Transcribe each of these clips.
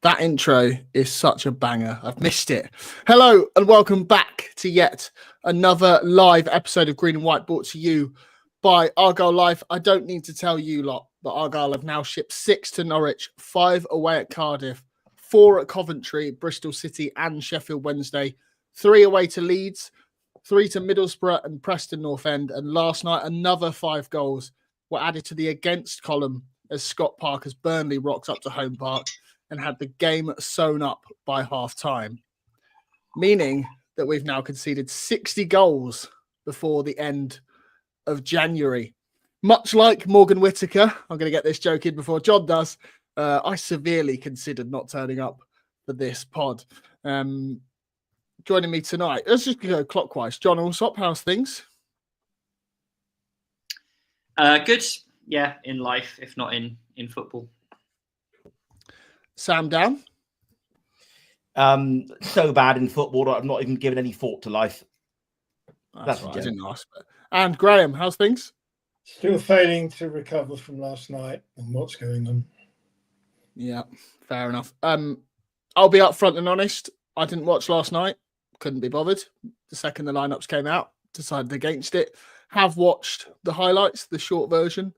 That intro is such a banger. I've missed it. Hello and welcome back to yet another live episode of Green and White, brought to you by Argyle Life. I don't need to tell you lot that Argyle have now shipped 6 to Norwich, 5 away at Cardiff, 4 at Coventry, Bristol City and Sheffield Wednesday, 3 away to Leeds, 3 to Middlesbrough and Preston North End, and last night another 5 goals were added to the against column as Scott Parker's Burnley rocks up to Home Park and had the game sewn up by half-time, meaning that we've now conceded 60 goals before the end of January. Much like Morgan Whittaker, I'm going to get this joke in before John does, I severely considered not turning up for this pod. Joining me tonight, let's just go clockwise. John Allsop, how's things? Good, yeah, in life, if not in football. Sam Down? So bad in football that I've not even given any thought to life. That's right, I didn't ask. And Graham, how's things? Still failing to recover from last night and what's going on. Yeah, fair enough. I'll be upfront and honest. I didn't watch last night. Couldn't be bothered. The second the lineups came out, decided against it. Have watched the highlights, the short version,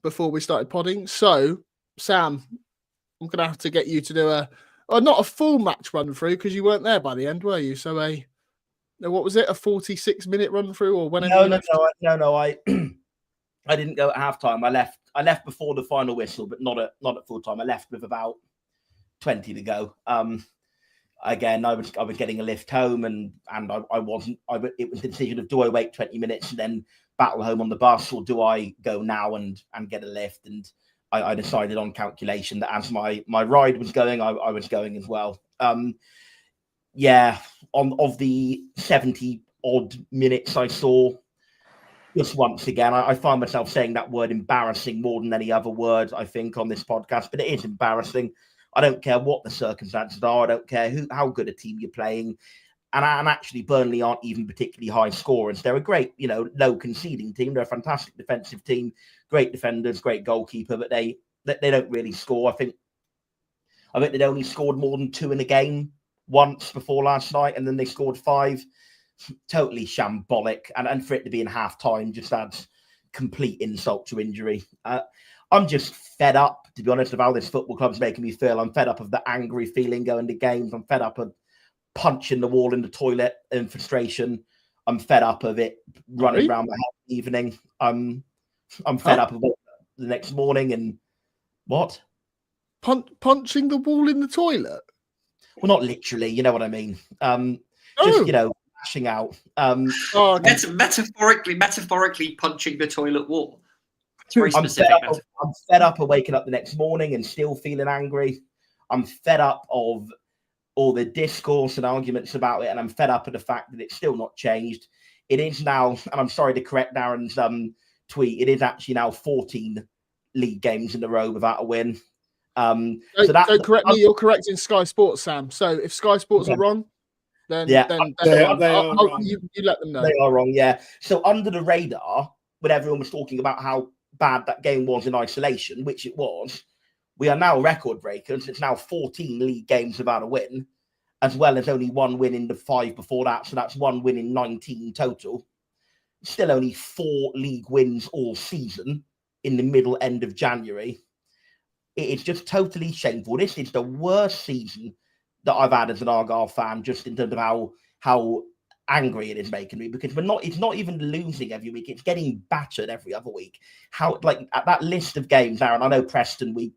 before we started podding. So, Sam, I'm going to have to get you to do not a full match run through because you weren't there by the end, were you? So what was it? A 46-minute run through or whenever? No. I didn't go at halftime. I left before the final whistle, but not at full time. I left with about 20 to go. Again, I was getting a lift home, and I wasn't. It was the decision of, do I wait 20 minutes and then battle home on the bus, or do I go now and get a lift? And I decided on calculation that as my ride was going, I was going as well. Of the 70 odd minutes I saw, just once again, I find myself saying that word embarrassing more than any other word, I think, on this podcast, but it is embarrassing. I don't care what the circumstances are. I don't care how good a team you're playing. And actually, Burnley aren't even particularly high scorers. They're a great, low conceding team. They're a fantastic defensive team, great defenders, great goalkeeper, but they don't really score. I think they'd only scored more than 2 in a game once before last night, and then they scored 5. Totally shambolic. And for it to be in half-time just adds complete insult to injury. I'm just fed up, to be honest, of how this football club's making me feel. I'm fed up of the angry feeling going to games. I'm fed up of punching the wall in the toilet in frustration. I'm fed up of it running around my house in the evening. I'm fed up of it the next morning and what? Punching the wall in the toilet? Well, not literally, you know what I mean. Lashing out. Metaphorically punching the toilet wall. It's very specific. I'm fed up of waking up the next morning and still feeling angry. I'm fed up of all the discourse and arguments about it, and I'm fed up of the fact that it's still not changed. It is now, and I'm sorry to correct Darren's tweet, it is actually now 14 league games in a row without a win. Don't correct me, you're correcting Sky Sports, Sam. So if Sky Sports are wrong, then you let them know. They are wrong, yeah. So under the radar, when everyone was talking about how bad that game was in isolation, which it was, we are now record breakers. It's now 14 league games without a win, as well as only 1 win in the 5 before that. So that's 1 win in 19 total. Still only 4 league wins all season in the middle end of January. It is just totally shameful. This is the worst season that I've had as an Argyle fan, just in terms of how angry it is making me, because it's not even losing every week, it's getting battered every other week. At that list of games, Aaron, I know Preston, we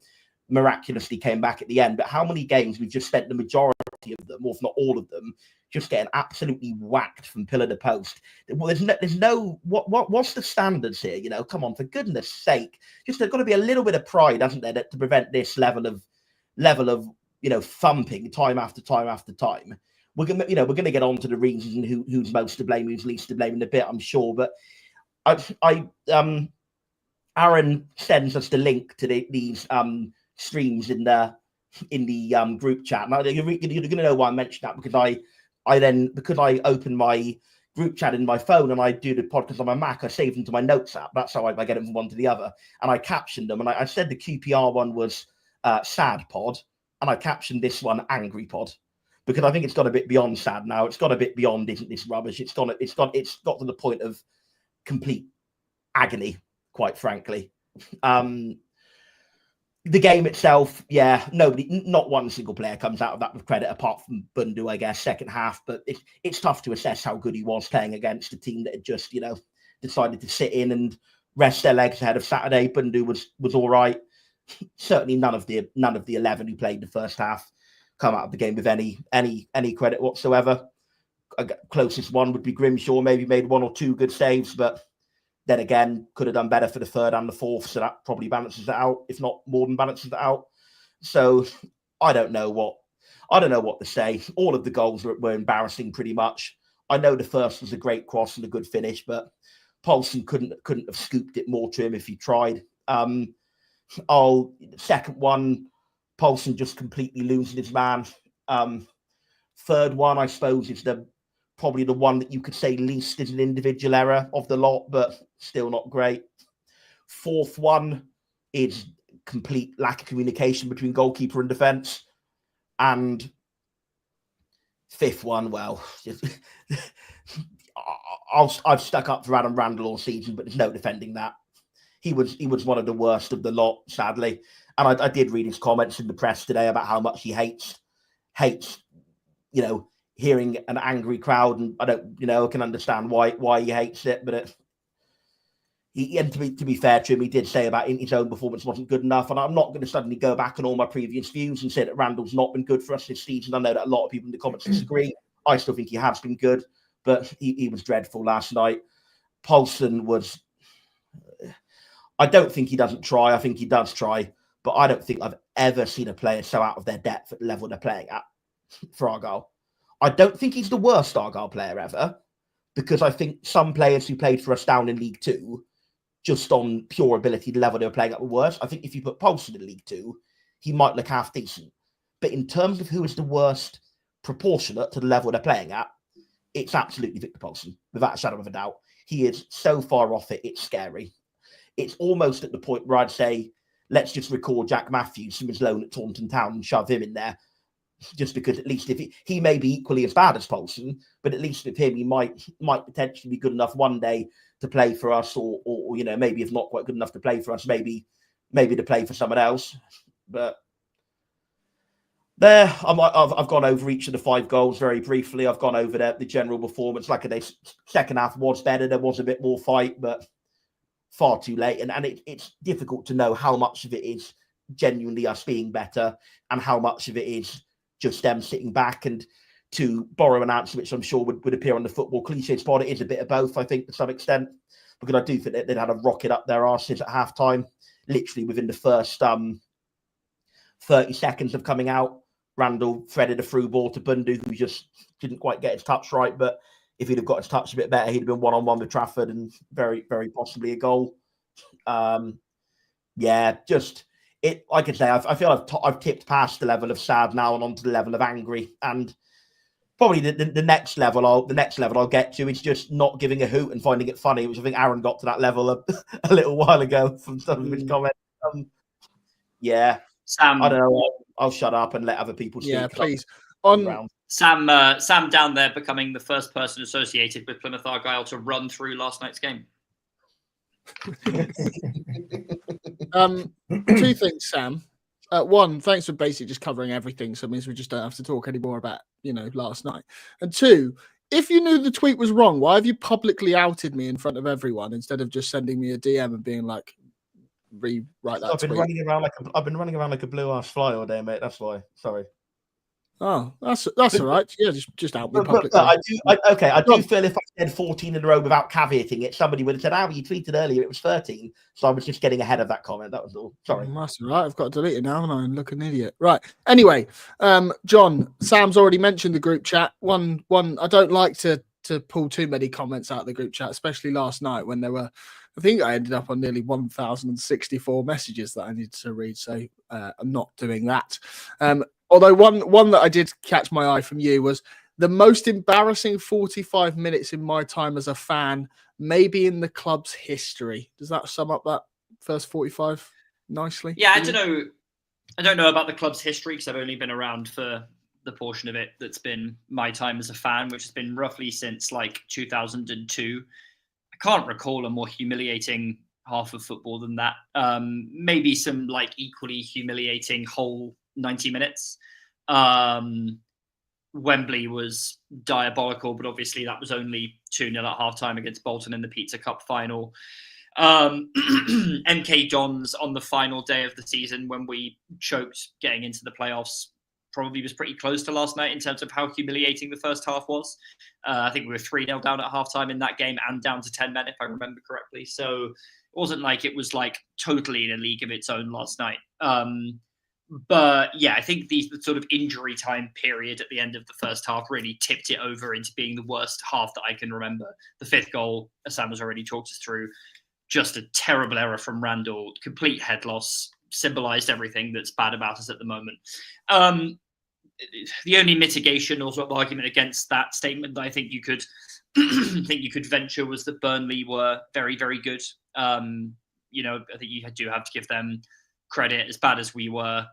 miraculously came back at the end, but how many games we've just spent the majority of them, or if not all of them, just getting absolutely whacked from pillar to post. Well, there's no what's the standards here? Come on, for goodness sake, just there's got to be a little bit of pride, hasn't there, to prevent this level of thumping time after time after time. We're gonna get on to the reasons and who's most to blame, who's least to blame in a bit, I'm sure. But Aaron sends us the link to these streams in the group chat. Now you're gonna know why I mentioned that, because I open my group chat in my phone and I do the podcast on my Mac, I save them to my notes app. That's how I get them from one to the other, and I captioned them. And I said the QPR one was sad pod. and I captioned this one "Angry Pod" because I think it's got a bit beyond sad now. It's got a bit beyond "Isn't this rubbish?" It's got to the point of complete agony, quite frankly. The game itself, not one single player comes out of that with credit apart from Bundu, I guess, second half. But it's tough to assess how good he was playing against a team that had just, decided to sit in and rest their legs ahead of Saturday. Bundu was all right. Certainly none of the 11 who played the first half come out of the game with any credit whatsoever. Closest one would be Grimshaw, maybe made one or two good saves, but then again, could have done better for the third and the fourth, so that probably balances it out, if not more than balances it out. So I don't know what to say. All of the goals were embarrassing, pretty much. I know the first was a great cross and a good finish, but Paulson couldn't have scooped it more to him if he tried. Second one, Paulson just completely losing his man. Third one, I suppose, is probably the one that you could say least is an individual error of the lot, but still not great. Fourth one is complete lack of communication between goalkeeper and defence. And fifth one, well, I've stuck up for Adam Randall all season, but there's no defending that. He was one of the worst of the lot, sadly. And I did read his comments in the press today about how much he hates, hearing an angry crowd, and I can understand why he hates it, but to be fair to him, he did say about his own performance wasn't good enough, and I'm not going to suddenly go back on all my previous views and say that Randall's not been good for us this season. I know that a lot of people in the comments disagree. I still think he has been good, but he was dreadful last night. Paulson was... I don't think he doesn't try. I think he does try, but I don't think I've ever seen a player so out of their depth at the level they're playing at for Argyle. I don't think he's the worst Argyle player ever, because I think some players who played for us down in League Two, just on pure ability, the level they were playing at were worse. I think if you put Paulson in League Two, he might look half decent. But in terms of who is the worst proportionate to the level they're playing at, it's absolutely Victor Paulson, without a shadow of a doubt. He is so far off it, it's scary. It's almost at the point where I'd say, let's just record Jack Matthews from his loan at Taunton Town and shove him in there. Just because at least if he may be equally as bad as Paulson, but at least with him, he might potentially be good enough one day to play for us, or maybe if not quite good enough to play for us, maybe to play for someone else. But there, I've gone over each of the 5 goals very briefly. I've gone over the general performance. Like I say, second half was better. There was a bit more fight, but far too late. And it's difficult to know how much of it is genuinely us being better and how much of it is just them sitting back. And to borrow an answer which I'm sure would appear on the football cliche spot, it is a bit of both, I think, to some extent, because I do think that they'd had a rocket up their arses at halftime, literally within the first 30 seconds of coming out. Randall threaded a through ball to Bundu, who just didn't quite get his touch right, but if he'd have got his touch a bit better, he'd have been one-on-one with Trafford and very, very possibly a goal. Like I say, I feel I've tipped past the level of sad now and onto the level of angry, and probably the next level I'll get to is just not giving a hoot and finding it funny, which I think Aaron got to that level a little while ago from some of his comments. Sam, I don't know. I'll shut up and let other people speak. Yeah, please. Sam down there becoming the first person associated with Plymouth Argyle to run through last night's game. 2 things, Sam. One, thanks for basically just covering everything, so it means we just don't have to talk anymore about last night. And 2, if you knew the tweet was wrong, why have you publicly outed me in front of everyone instead of just sending me a DM and being like, rewrite that tweet? I've been running around like a blue ass fly all day, mate. That's why. Sorry. Oh, that's all right. Yeah, just out me publicly. I do feel if I said 14 in a row without caveating it, somebody would have said, you tweeted earlier it was 13. So I was just getting ahead of that comment. That was all. Sorry. That's all right. I've got to delete it now, and I look an idiot. Right. Anyway, John, Sam's already mentioned the group chat. One. I don't like to pull too many comments out of the group chat, especially last night when there were. I think I ended up on nearly 1,064 messages that I needed to read. So I'm not doing that. Although one that I did catch my eye from you was the most embarrassing 45 minutes in my time as a fan, maybe in the club's history. Does that sum up that first 45 nicely? Yeah, I don't know. I don't know about the club's history because I've only been around for the portion of it that's been my time as a fan, which has been roughly since like 2002. I can't recall a more humiliating half of football than that. Maybe some like equally humiliating whole 90 minutes. Wembley was diabolical, but obviously that was only 2-0 at halftime against Bolton in the Pizza Cup final. MK Dons on the final day of the season when we choked getting into the playoffs probably was pretty close to last night in terms of how humiliating the first half was. I think we were 3-0 down at halftime in that game and down to 10 men, if I remember correctly. So it wasn't like it was like totally in a league of its own last night. But yeah, I think the sort of injury time period at the end of the first half really tipped it over into being the worst half that I can remember. The fifth goal, as Sam has already talked us through, just a terrible error from Randall, complete head loss, symbolised everything that's bad about us at the moment. The only mitigation or sort of argument against that statement that I think you could venture was that Burnley were very, very good. I think you do have to give them credit. As bad as we were,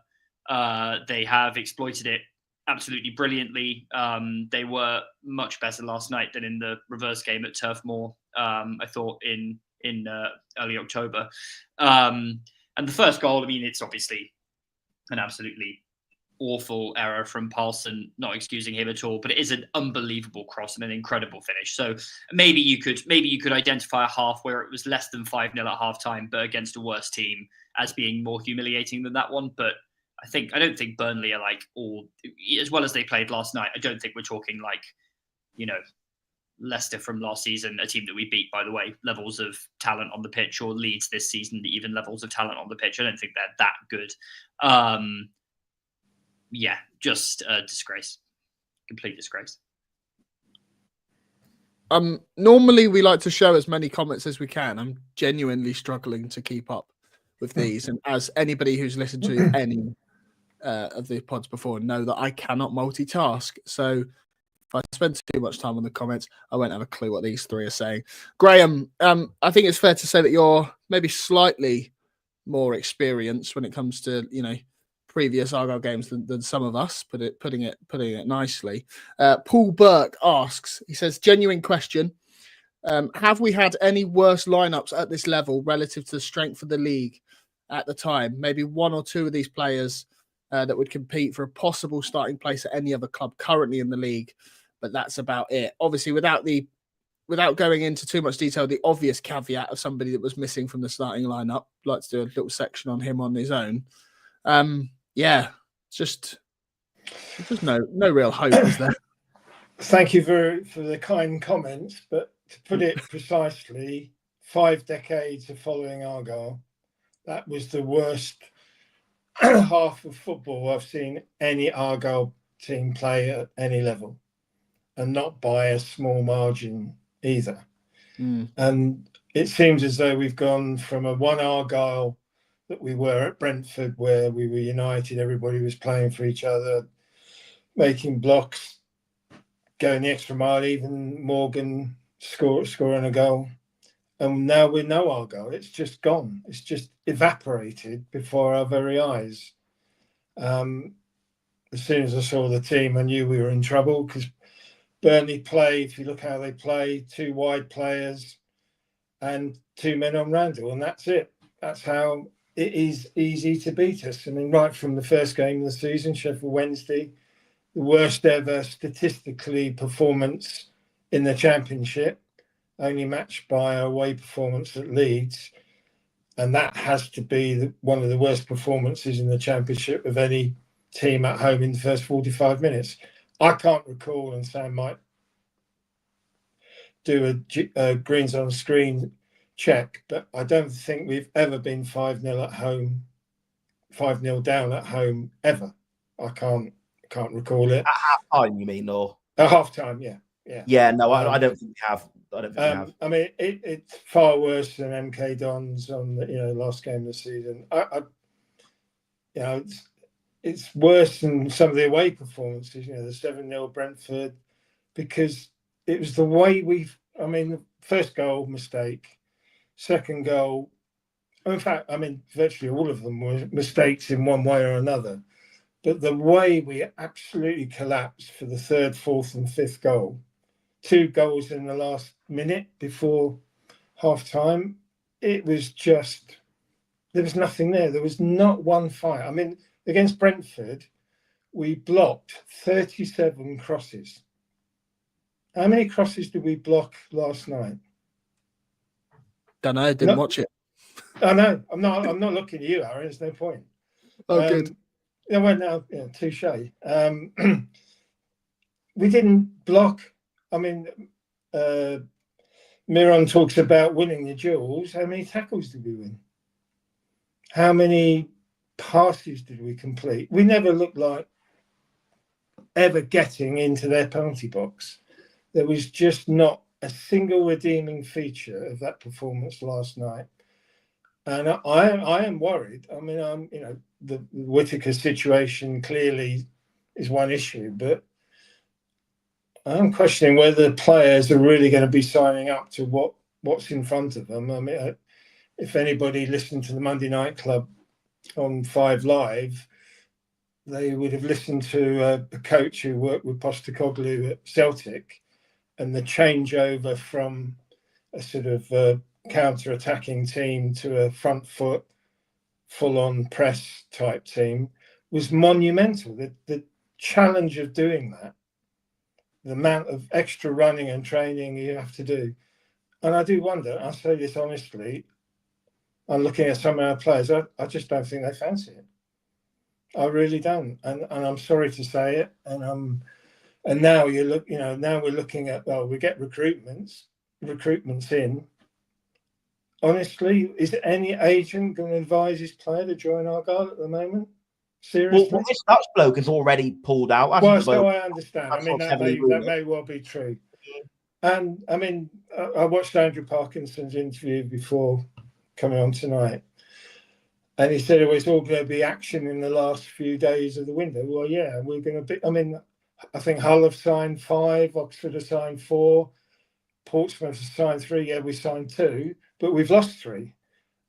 they have exploited it absolutely brilliantly. They were much better last night than in the reverse game at Turf Moor, I thought, in early October. And the first goal, I mean, it's obviously an absolutely awful error from Paulson, not excusing him at all, but it is an unbelievable cross and an incredible finish. So maybe you could identify a half where it was less than 5-0 at halftime, but against a worse team as being more humiliating than that one. But I don't think Burnley are like all as well as they played last night. I don't think we're talking like, Leicester from last season, a team that we beat, by the way, levels of talent on the pitch, or Leeds this season, even levels of talent on the pitch. I don't think they're that good. Just a disgrace. Complete disgrace. Normally we like to show as many comments as we can. I'm genuinely struggling to keep up with these. And as anybody who's listened to any of the pods before know that I cannot multitask. So if I spend too much time on the comments, I won't have a clue what these three are saying. Graham, I think it's fair to say that you're maybe slightly more experienced when it comes to, previous Argyle games than some of us, putting it nicely. Paul Burke asks, he says, genuine question. Have we had any worse lineups at this level relative to the strength of the league at the time? Maybe one or two of these players that would compete for a possible starting place at any other club currently in the league, but that's about it. Obviously, without going into too much detail, the obvious caveat of somebody that was missing from the starting lineup. I'd like to do a little section on him on his own. Just no real hope, is there? Thank you for the kind comments, but to put it precisely, 5 decades of following Argyle, that was the worst half of football I've seen any Argyle team play at any level, and not by a small margin either. And it seems as though we've gone from a one Argyle that we were at Brentford, where we were united, everybody was playing for each other, making blocks, going the extra mile, even Morgan scoring a goal. And now we're no Argyle. It's just gone. It's just evaporated before our very eyes. As soon as I saw the team, I knew we were in trouble, because Burnley play, if you look how they play, 2 wide players and 2 men on Randall, and that's it. That's how it is easy to beat us. I mean, right from the first game of the season, Sheffield Wednesday, the worst ever statistically performance in the Championship, only matched by a away performance at Leeds. And that has to be one of the worst performances in the Championship of any team at home in the first 45 minutes. I can't recall, and Sam might do a greens on screen check, but I don't think we've ever been 5-0 at home, 5-0 down at home ever. I can't recall it. At half-time, you mean, or? At half-time, yeah. No, I don't think we have. I mean, it's far worse than MK Dons on the last game of the season. It's worse than some of the away performances. The 7-0 Brentford, because it was the way the first goal mistake, second goal In fact, I mean, virtually all of them were mistakes in one way or another. But the way we absolutely collapsed for the third, fourth, and fifth goal, 2 goals in the last minute before half time, it was just, there was nothing there. There was not one fight. I mean, against Brentford, we blocked 37 crosses. How many crosses did we block last night? Don't know. Didn't watch it. I know. I'm not looking at you, Aaron. There's no point. Oh, good. Yeah, well, now, touche. We didn't block. I mean, Miron talks about winning the duels. How many tackles did we win? How many passes did we complete? We never looked like ever getting into their penalty box. There was just not a single redeeming feature of that performance last night. And I am worried. I mean, the Whittaker situation clearly is one issue, but I'm questioning whether the players are really going to be signing up to what's in front of them. I mean, if anybody listened to the Monday Night Club on 5 Live, they would have listened to a coach who worked with Postecoglou at Celtic, and the changeover from a sort of counter-attacking team to a front foot, full-on press type team was monumental. The challenge of doing that, the amount of extra running and training you have to do. And I do wonder, I say this honestly, I'm looking at some of our players, I just don't think they fancy it. I really don't. And I'm sorry to say it. And now now we're looking at, well, we get recruitments in. Honestly, is any agent going to advise his player to join Argyle at the moment? Seriously? Well, this Dutch bloke has already pulled out. Well, so I understand. I mean, that may well be true. Yeah. And I mean, I watched Andrew Parkinson's interview before coming on tonight, and he said it was all going to be action in the last few days of the window. Well, yeah, we're going to be. I mean, I think Hull have signed 5, Oxford have signed 4, Portsmouth have signed 3. Yeah, we signed 2, but we've lost 3.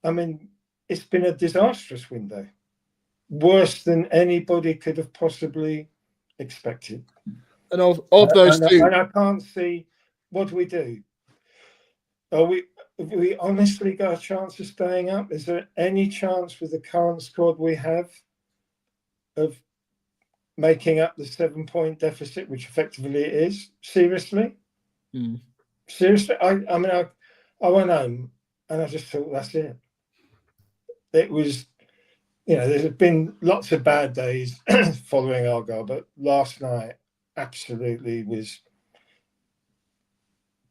I mean, it's been a disastrous window, worse than anybody could have possibly expected. And of those two, and I can't see, what do we do? Have we honestly got a chance of staying up? Is there any chance with the current squad we have of making up the 7-point deficit, which effectively it is? Seriously? Seriously? I mean, I went home and I just thought, that's it. It was, there's been lots of bad days following Argyle, but last night absolutely was,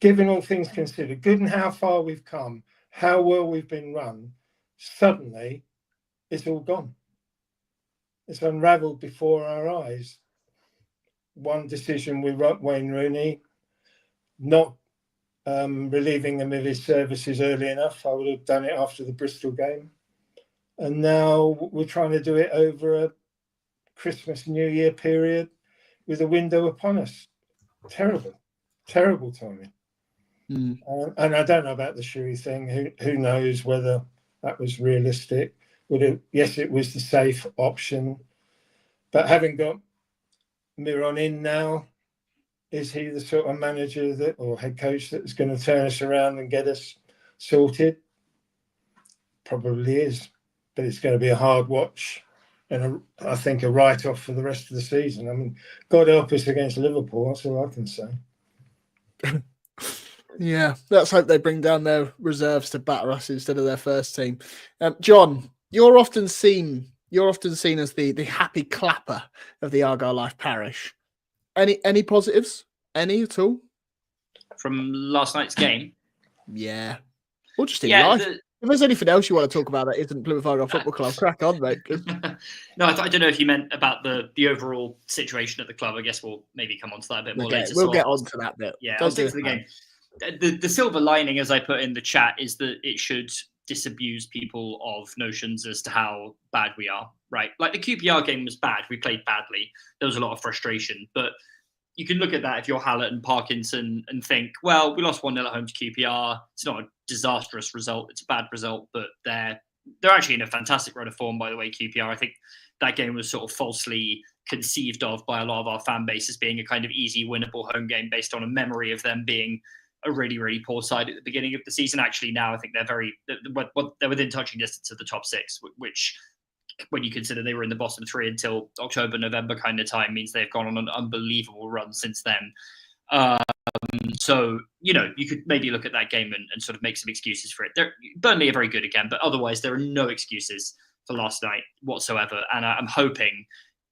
given all things considered, given how far we've come, how well we've been run, suddenly it's all gone. It's unravelled before our eyes. One decision with Wayne Rooney, not relieving him of his services early enough. I would have done it after the Bristol game. And now we're trying to do it over a Christmas, New Year period with a window upon us. Terrible timing. And I don't know about the Shuey thing. Who knows whether that was realistic? Yes, it was the safe option. But having got Miron in now, is he the sort of manager or head coach that's going to turn us around and get us sorted? Probably is. But it's going to be a hard watch and I think a write-off for the rest of the season. I mean, God help us against Liverpool. That's all I can say. Yeah, let's hope they bring down their reserves to batter us instead of their first team. John, you're often seen as the happy clapper of the Argyle Life parish. Any positives? Any at all? From last night's game? Yeah. Or just in life. If there's anything else you want to talk about that isn't Plymouth Argyle Football Club, crack on, mate. No, I don't know if you meant about the overall situation at the club. I guess we'll maybe come on to that a bit more later. We'll get on to that bit. Yeah, I'll stick to the game. The silver lining, as I put in the chat, is that it should disabuse people of notions as to how bad we are, right? Like the QPR game was bad. We played badly. There was a lot of frustration. But you can look at that if you're Hallett and Parkinson and think, well, we lost 1-0 at home to QPR. It's not a disastrous result. It's a bad result, but they're they're actually in a fantastic run of form, by the way, QPR. I think that game was sort of falsely conceived of by a lot of our fan base as being a kind of easy, winnable home game based on a memory of them being a really, really poor side at the beginning of the season. Actually, now I think they're within touching distance of the top six, which, when you consider they were in the bottom three until October, November kind of time, means they've gone on an unbelievable run since then. So, you could maybe look at that game and sort of make some excuses for it. Burnley are very good again, but otherwise there are no excuses for last night whatsoever. And I'm hoping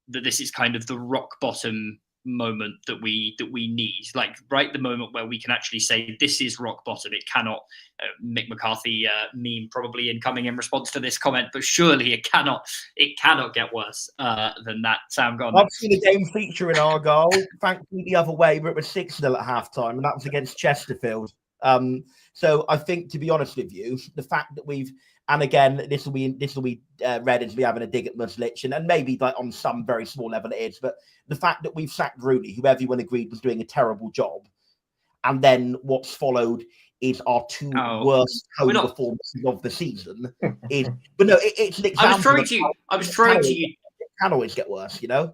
that this is kind of the rock bottom moment that we need, like right the moment where we can actually say this is rock bottom. It cannot, Mick McCarthy meme probably incoming in response to this comment, but surely it cannot get worse than that. Sam, go on. I've seen a game feature in Argyle, thankfully the other way, but it was 6-0 at half-time, and that was against Chesterfield. So I think, to be honest with you, the fact that and again, this will be read as we having a dig at Muslic, and maybe like on some very small level it is, but the fact that we've sacked Rooney, who everyone agreed was doing a terrible job, and then what's followed is our two worst home performances of the season. But no, it's an example. I was throwing to you. It can always get worse, I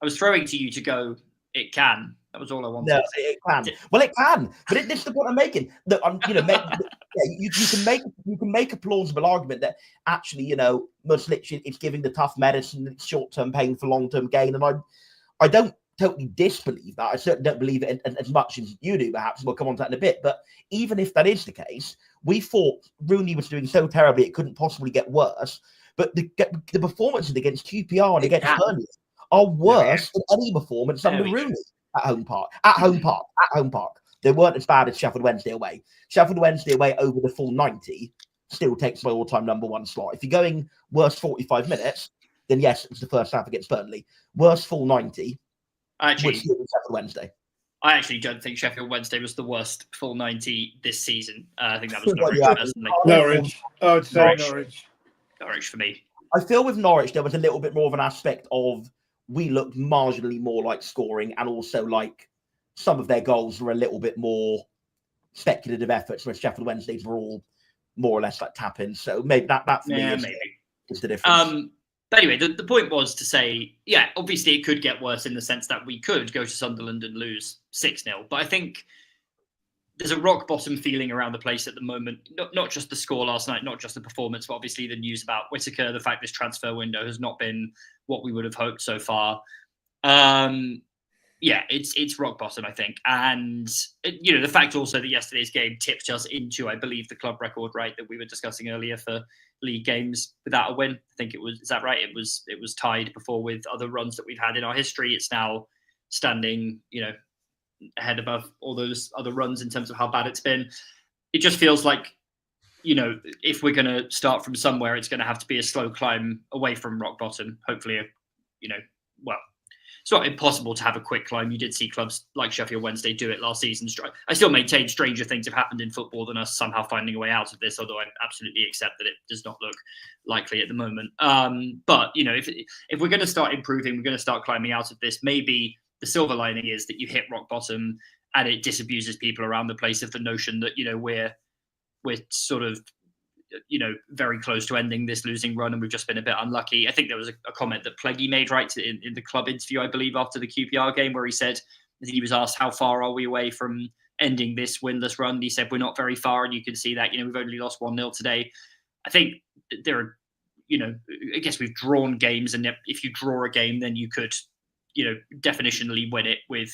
was throwing to you to go. It can. That was all I wanted. No, it can. Well, it can, but this is the point I'm making. That you can make a plausible argument that actually, Muslic is giving the tough medicine, short-term pain for long-term gain, and I don't totally disbelieve that. I certainly don't believe it as much as you do. Perhaps we'll come on to that in a bit. But even if that is the case, we thought Rooney was doing so terribly it couldn't possibly get worse. But the performances against QPR and against Burnley are worse than any performance under Rooney. At home park. They weren't as bad as Sheffield Wednesday away. Sheffield Wednesday away over the full 90 still takes my all-time number one slot. If you're going worst 45 minutes, then yes, it was the first half against Burnley. Worst full 90, actually, Sheffield Wednesday. I actually don't think Sheffield Wednesday was the worst full 90 this season. I think that was Norwich, personally. Norwich. I would say Norwich. Norwich for me. I feel with Norwich, there was a little bit more of an aspect of we looked marginally more like scoring, and also like some of their goals were a little bit more speculative efforts, whereas Sheffield Wednesday's were all more or less like tap-ins. So maybe that for me is the difference. But anyway, the point was to say, obviously it could get worse in the sense that we could go to Sunderland and lose 6-0. But I think there's a rock bottom feeling around the place at the moment. Not just the score last night, not just the performance, but obviously the news about Whittaker, the fact this transfer window has not been what we would have hoped so far. It's rock bottom, I think. And, the fact also that yesterday's game tipped us into, I believe, the club record, right, that we were discussing earlier for league games without a win. I think is that right? It was tied before with other runs that we've had in our history. It's now standing, ahead above all those other runs in terms of how bad it's been. It just feels like, if we're going to start from somewhere, it's going to have to be a slow climb away from rock bottom. Hopefully, it's not impossible to have a quick climb. You did see clubs like Sheffield Wednesday do it last season. I still maintain stranger things have happened in football than us somehow finding a way out of this, although I absolutely accept that it does not look likely at the moment. But, if we're going to start improving, we're going to start climbing out of this, maybe the silver lining is that you hit rock bottom and it disabuses people around the place of the notion that, we're sort of, very close to ending this losing run and we've just been a bit unlucky. I think there was a comment that Pleggy made in the club interview, I believe, after the QPR game, where he said that he was asked how far are we away from ending this winless run. He said we're not very far, and you can see that, we've only lost 1-0 today. I think there are, I guess we've drawn games, and if you draw a game, then you could, definitionally win it with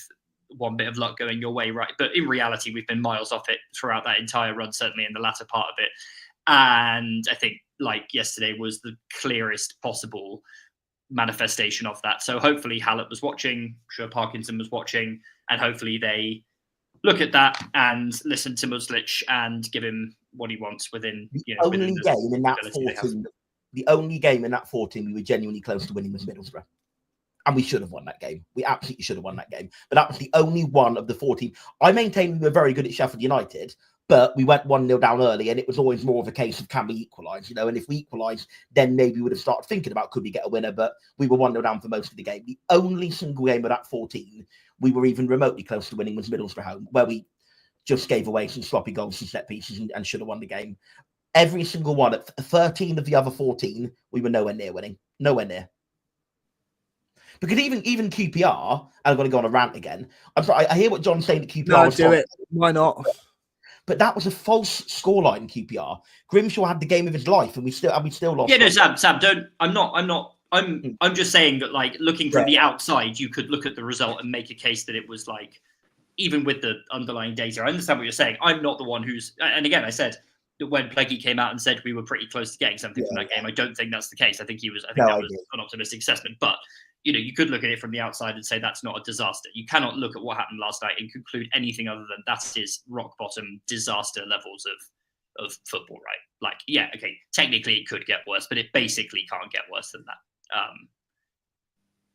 one bit of luck going your way, right? But in reality, we've been miles off it throughout that entire run, certainly in the latter part of it. And I think, like yesterday, was the clearest possible manifestation of that. So hopefully Hallett was watching, I'm sure Parkinson was watching, and hopefully they look at that and listen to Muslic and give him what he wants within. The only game in that 14 we were genuinely close to winning was Middlesbrough. And we should have won that game. We absolutely should have won that game. But that was the only one of the 14. I maintain we were very good at Sheffield United, but we went 1-0 down early, and it was always more of a case of can we equalise, and if we equalise, then maybe we would have started thinking about could we get a winner, but we were 1-0 down for most of the game. The only single game of that 14 we were even remotely close to winning was Middlesbrough home, where we just gave away some sloppy goals and set pieces and should have won the game. every single one, at 13 of the other 14, we were nowhere near winning. Nowhere near. Because even QPR, and I'm going to go on a rant again. I'm sorry, I hear what John's saying that QPR No, was do it. Why not? But that was a false scoreline in QPR. Grimshaw had the game of his life, and we still lost. Yeah, no, Sam, don't. I'm just saying that, like, looking from the outside, you could look at the result and make a case that it was like, even with the underlying data. I understand what you're saying. I'm not the one who's, and again, I said that when Pleggy came out and said we were pretty close to getting something from that game, I don't think that's the case. I think that was an optimistic assessment. But you could look at it from the outside and say that's not a disaster. You cannot look at what happened last night and conclude anything other than that is rock bottom disaster levels of football, right? Like, yeah, okay, technically it could get worse, but it basically can't get worse than that.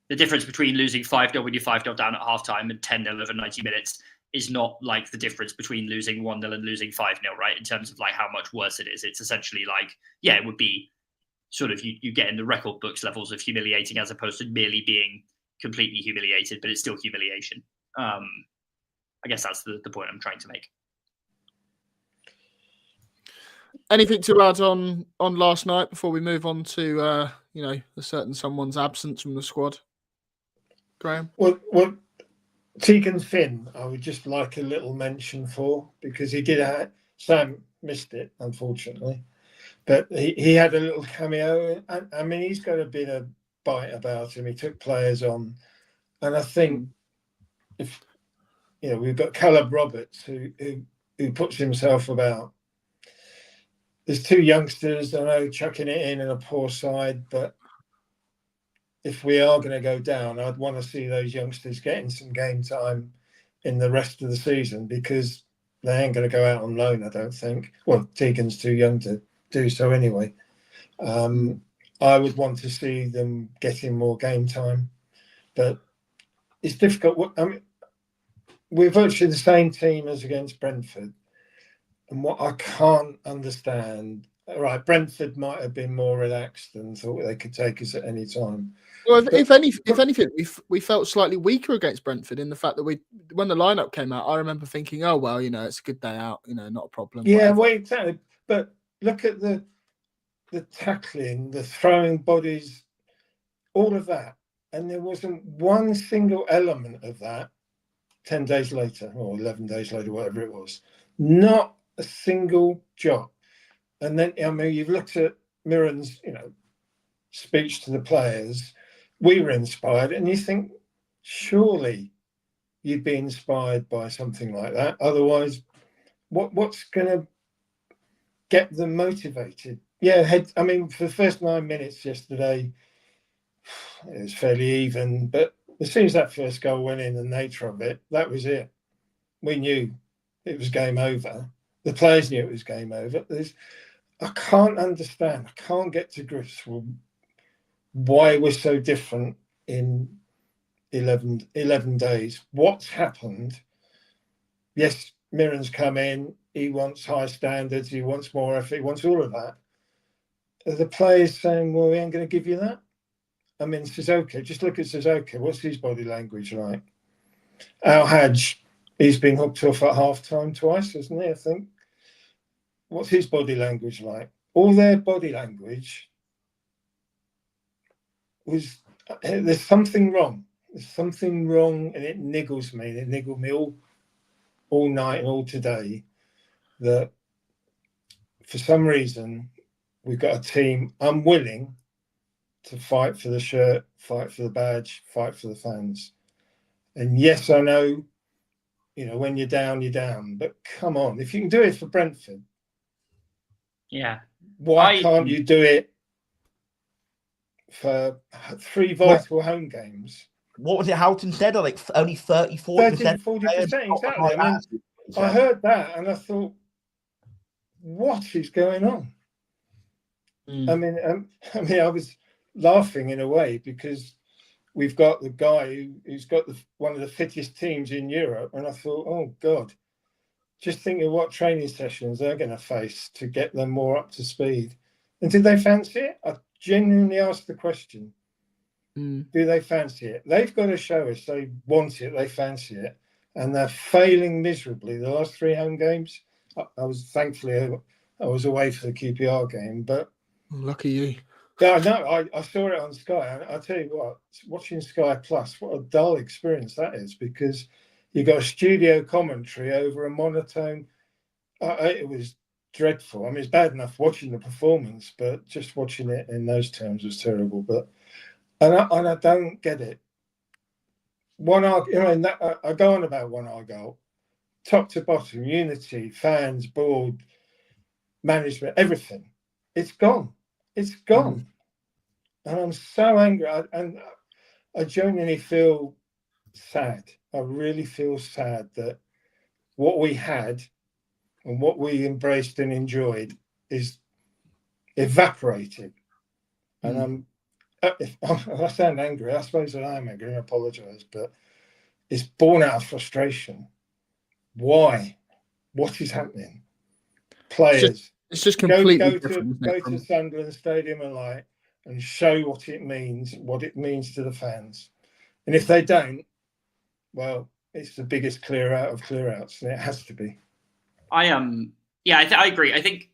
The difference between losing 5-0 when you're 5-0 down at halftime and 10-0 over 90 minutes is not like the difference between losing 1-0 and losing 5-0, right? In terms of like how much worse it is. It's essentially like, yeah, it would be sort of you get in the record books levels of humiliating as opposed to merely being completely humiliated, but it's still humiliation. I guess that's the point I'm trying to make. Anything to add on last night before we move on to a certain someone's absence from the squad? Graham? What Tegan Finn, I would just like a little mention for, because he did Sam missed it, unfortunately. But he had a little cameo. I mean, he's got a bit of bite about him. He took players on. And I think if we've got Caleb Roberts who puts himself about. There's two youngsters, I know, chucking it in a poor side, but if we are going to go down, I'd want to see those youngsters getting some game time in the rest of the season, because they ain't going to go out on loan, I don't think. Well, Tegan's too young to do so anyway. I would want to see them getting more game time, but it's difficult. I mean, we're virtually the same team as against Brentford. And what I can't understand, right, Brentford might have been more relaxed and thought they could take us at any time. Well, if anything, we felt slightly weaker against Brentford in the fact that when the lineup came out, I remember thinking, oh, well, it's a good day out, not a problem. Yeah, whatever. well, exactly. But look at the tackling, the throwing bodies, all of that. And there wasn't one single element of that 10 days later or 11 days later, whatever it was. Not a single jot. And then, I mean, you've looked at Miron's, speech to the players. We were inspired, and you think, surely you'd be inspired by something like that. Otherwise, what's going to get them motivated? Yeah, for the first 9 minutes yesterday, it was fairly even. But as soon as that first goal went in, the nature of it, that was it. We knew it was game over. The players knew it was game over. I can't understand. I can't get to grips with why we're so different in 11 days. What's happened? Yes, Miron's come in. He wants high standards. He wants more effort. He wants all of that. Are the players saying, well, we ain't going to give you that? I mean, Sissoko, just look at Sissoko. What's his body language like? Al Hadj, he's been hooked off at half-time twice, hasn't he, I think? What's his body language like? All their body language was, there's something wrong. There's something wrong, and it niggles me. It niggled me all night and all today, that for some reason we've got a team unwilling to fight for the shirt, fight for the badge, fight for the fans. And yes, I know, when you're down, you're down. But come on, if you can do it for Brentford, why can't you do it for 3 vital home games? What was it Houghton said? Like only 30-40%? 30-40%, exactly. I heard that and I thought, what is going on? I mean, I was laughing in a way, because we've got the guy who's got one of the fittest teams in Europe, and I thought, oh God, just think of what training sessions they're going to face to get them more up to speed. And did they fancy it? I genuinely asked the question. Do they fancy it? They've got to show us they want it, they fancy it, and they're failing miserably. The last 3 home games, I was thankfully I was away for the QPR game, but lucky you. yeah, no, I saw it on Sky. I tell you what, watching Sky Plus, what a dull experience that is, because you got a studio commentary over a monotone. It was dreadful. I mean, it's bad enough watching the performance, but just watching it in those terms was terrible. But and I don't get it. I go on about One Argyle, top to bottom, unity, fans, board, management, everything. It's gone. It's gone. And I'm so angry. I genuinely feel sad. I really feel sad that what we had and what we embraced and enjoyed is evaporated. And if I sound angry, I suppose I am angry. I apologise, but it's born out of frustration. Why? What is happening? Players. It's just completely different. Go to Sunderland Stadium and and show what it means to the fans. And if they don't, well, it's the biggest clear out of clear outs, and it has to be. I agree. I think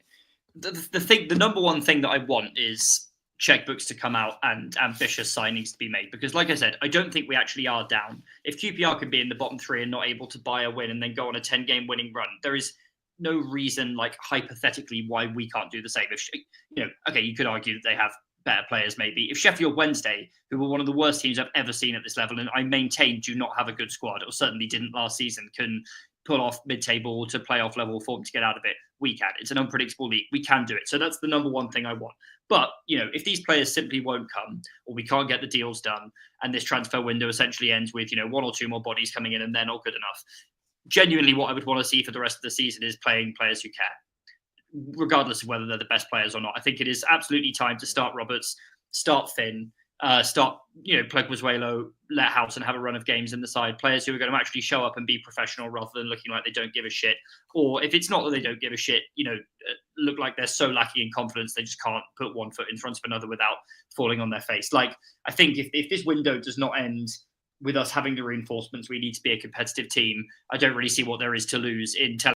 the number one thing that I want is checkbooks to come out and ambitious signings to be made, because like I said, I don't think we actually are down. If QPR can be in the bottom three and not able to buy a win and then go on a 10-game winning run, there is no reason, like hypothetically, why we can't do the same. If you could argue that they have better players maybe. If Sheffield Wednesday, who were one of the worst teams I've ever seen at this level, and I maintain do not have a good squad, or certainly didn't last season, can pull off mid-table to playoff level form to get out of it, we can. It's an unpredictable league. We can do it. So that's the number one thing I want. But, if these players simply won't come, or we can't get the deals done, and this transfer window essentially ends with, one or two more bodies coming in and they're not good enough, genuinely what I would want to see for the rest of the season is playing players who care, regardless of whether they're the best players or not. I think it is absolutely time to start Roberts, start Finn, start, plug Wasuelo, let House and have a run of games in the side. Players who are going to actually show up and be professional rather than looking like they don't give a shit. Or if it's not that they don't give a shit, look like they're so lacking in confidence they just can't put one foot in front of another without falling on their face. Like, I think if this window does not end with us having the reinforcements, we need to be a competitive team. I don't really see what there is to lose in telling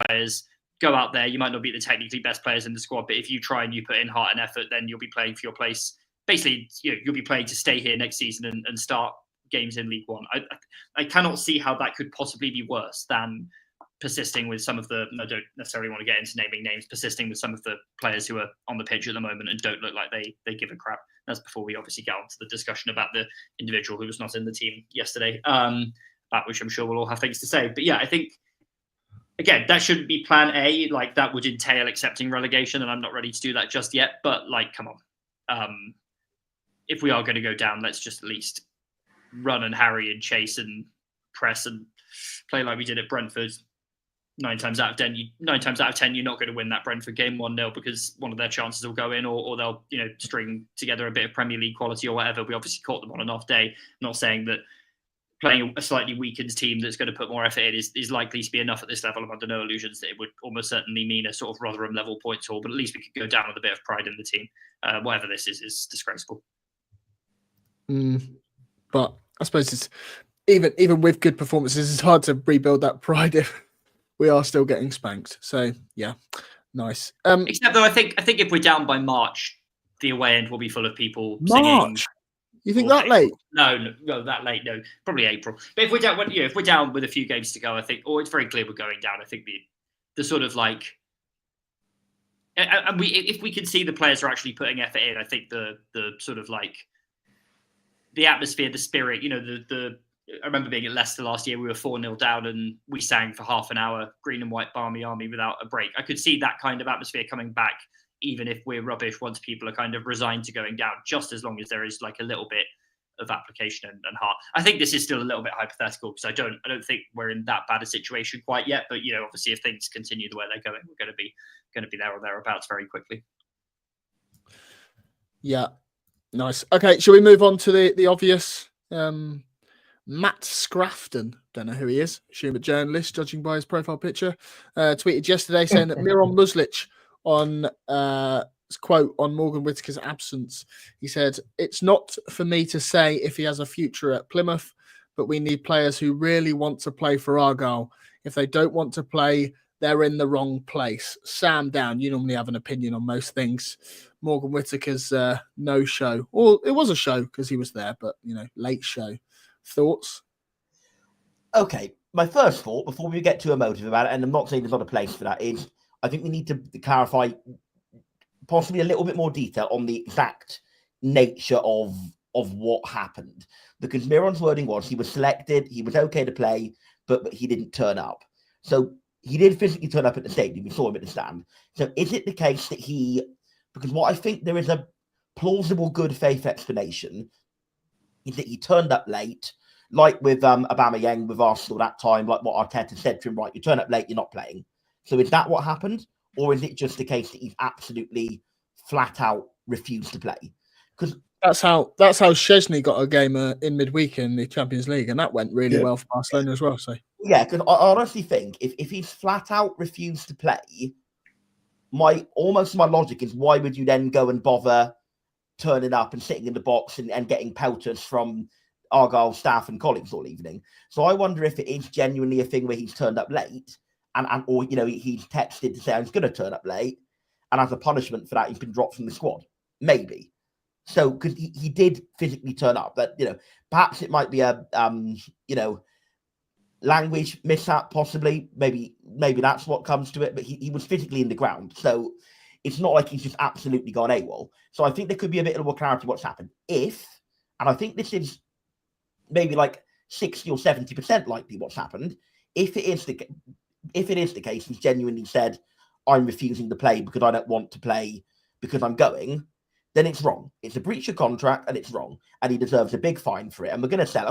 players, go out there. You might not be the technically best players in the squad, but if you try and you put in heart and effort, then you'll be playing for your place. Basically, you'll be playing to stay here next season and start games in League One. I cannot see how that could possibly be worse than persisting with some of the, I don't necessarily want to get into naming names, persisting with some of the players who are on the pitch at the moment and don't look like they give a crap. That's before we obviously get on to the discussion about the individual who was not in the team yesterday, about which I'm sure we'll all have things to say. But yeah, I think, again, that shouldn't be plan A. Like, that would entail accepting relegation, and I'm not ready to do that just yet. But, like, come on. If we are going to go down, let's just at least run and harry and chase and press and play like we did at Brentford. 9 times out of 10, you're not going to win that Brentford game 1-0 because one of their chances will go in, or they'll string together a bit of Premier League quality or whatever. We obviously caught them on an off day. I'm not saying that playing a slightly weakened team that's going to put more effort in is likely to be enough at this level. I'm under no illusions that it would almost certainly mean a sort of Rotherham level points haul, but at least we could go down with a bit of pride in the team. Whatever this is disgraceful. But I suppose it's even with good performances, it's hard to rebuild that pride if we are still getting spanked. So yeah, nice. Except though, I think if we're down by March, the away end will be full of people March. Singing. You think that late? No, that late. No, probably April. But if we're down, if we're down with a few games to go, I think, or it's very clear we're going down. I think the sort of like, and if we can see the players are actually putting effort in, I think the sort of like the atmosphere, the spirit, I remember being at Leicester last year, we were 4-0 down and we sang for half an hour, Green and White Barmy Army without a break. I could see that kind of atmosphere coming back, even if we're rubbish, once people are kind of resigned to going down, just as long as there is like a little bit of application and heart. I think this is still a little bit hypothetical because I don't think we're in that bad a situation quite yet. But obviously, if things continue the way they're going, we're going to be there or thereabouts very quickly. Yeah, nice. Okay, shall we move on to the obvious? Matt Scrafton, don't know who he is, assume a journalist, judging by his profile picture, tweeted yesterday saying that Miron Muslic on quote on Morgan Whittaker's absence. He said, "It's not for me to say if he has a future at Plymouth, but we need players who really want to play for Argyle. If they don't want to play, they're in the wrong place. Sam Down, you normally have an opinion on most things. Morgan Whittaker's no show. Or it was a show because he was there, but, late show. Thoughts? Okay, my first thought, before we get too emotive about it, and I'm not saying there's not a place for that, is I think we need to clarify possibly a little bit more detail on the exact nature of what happened. Because Miron's wording was he was selected, he was okay to play, but he didn't turn up. So he did physically turn up at the stadium. We saw him at the stand. So is it the case that because what I think there is a plausible good faith explanation is that he turned up late, like with Aubameyang with Arsenal that time, like what Arteta said to him, right, you turn up late, you're not playing. So is that what happened? Or is it just the case that he's absolutely flat out refused to play? Because that's how Szczesny got a game in midweek in the Champions League, and that went really well for Barcelona as well. So yeah, because I honestly think if he's flat out refused to play, my logic is why would you then go and bother turning up and sitting in the box and getting pelters from Argyle staff and colleagues all evening? So I wonder if it is genuinely a thing where he's turned up late or he's texted to say I was going to turn up late, and as a punishment for that he's been dropped from the squad. Maybe. So because he did physically turn up, that perhaps it might be a language mishap, possibly. Maybe that's what comes to it. But he was physically in the ground, so it's not like he's just absolutely gone AWOL. So I think there could be a bit more clarity what's happened. And I think this is maybe like 60 or 70% likely what's happened. If it is the case, he's genuinely said, I'm refusing to play because I don't want to play because I'm going, then it's wrong. It's a breach of contract and it's wrong. And he deserves a big fine for it. And we're going to sell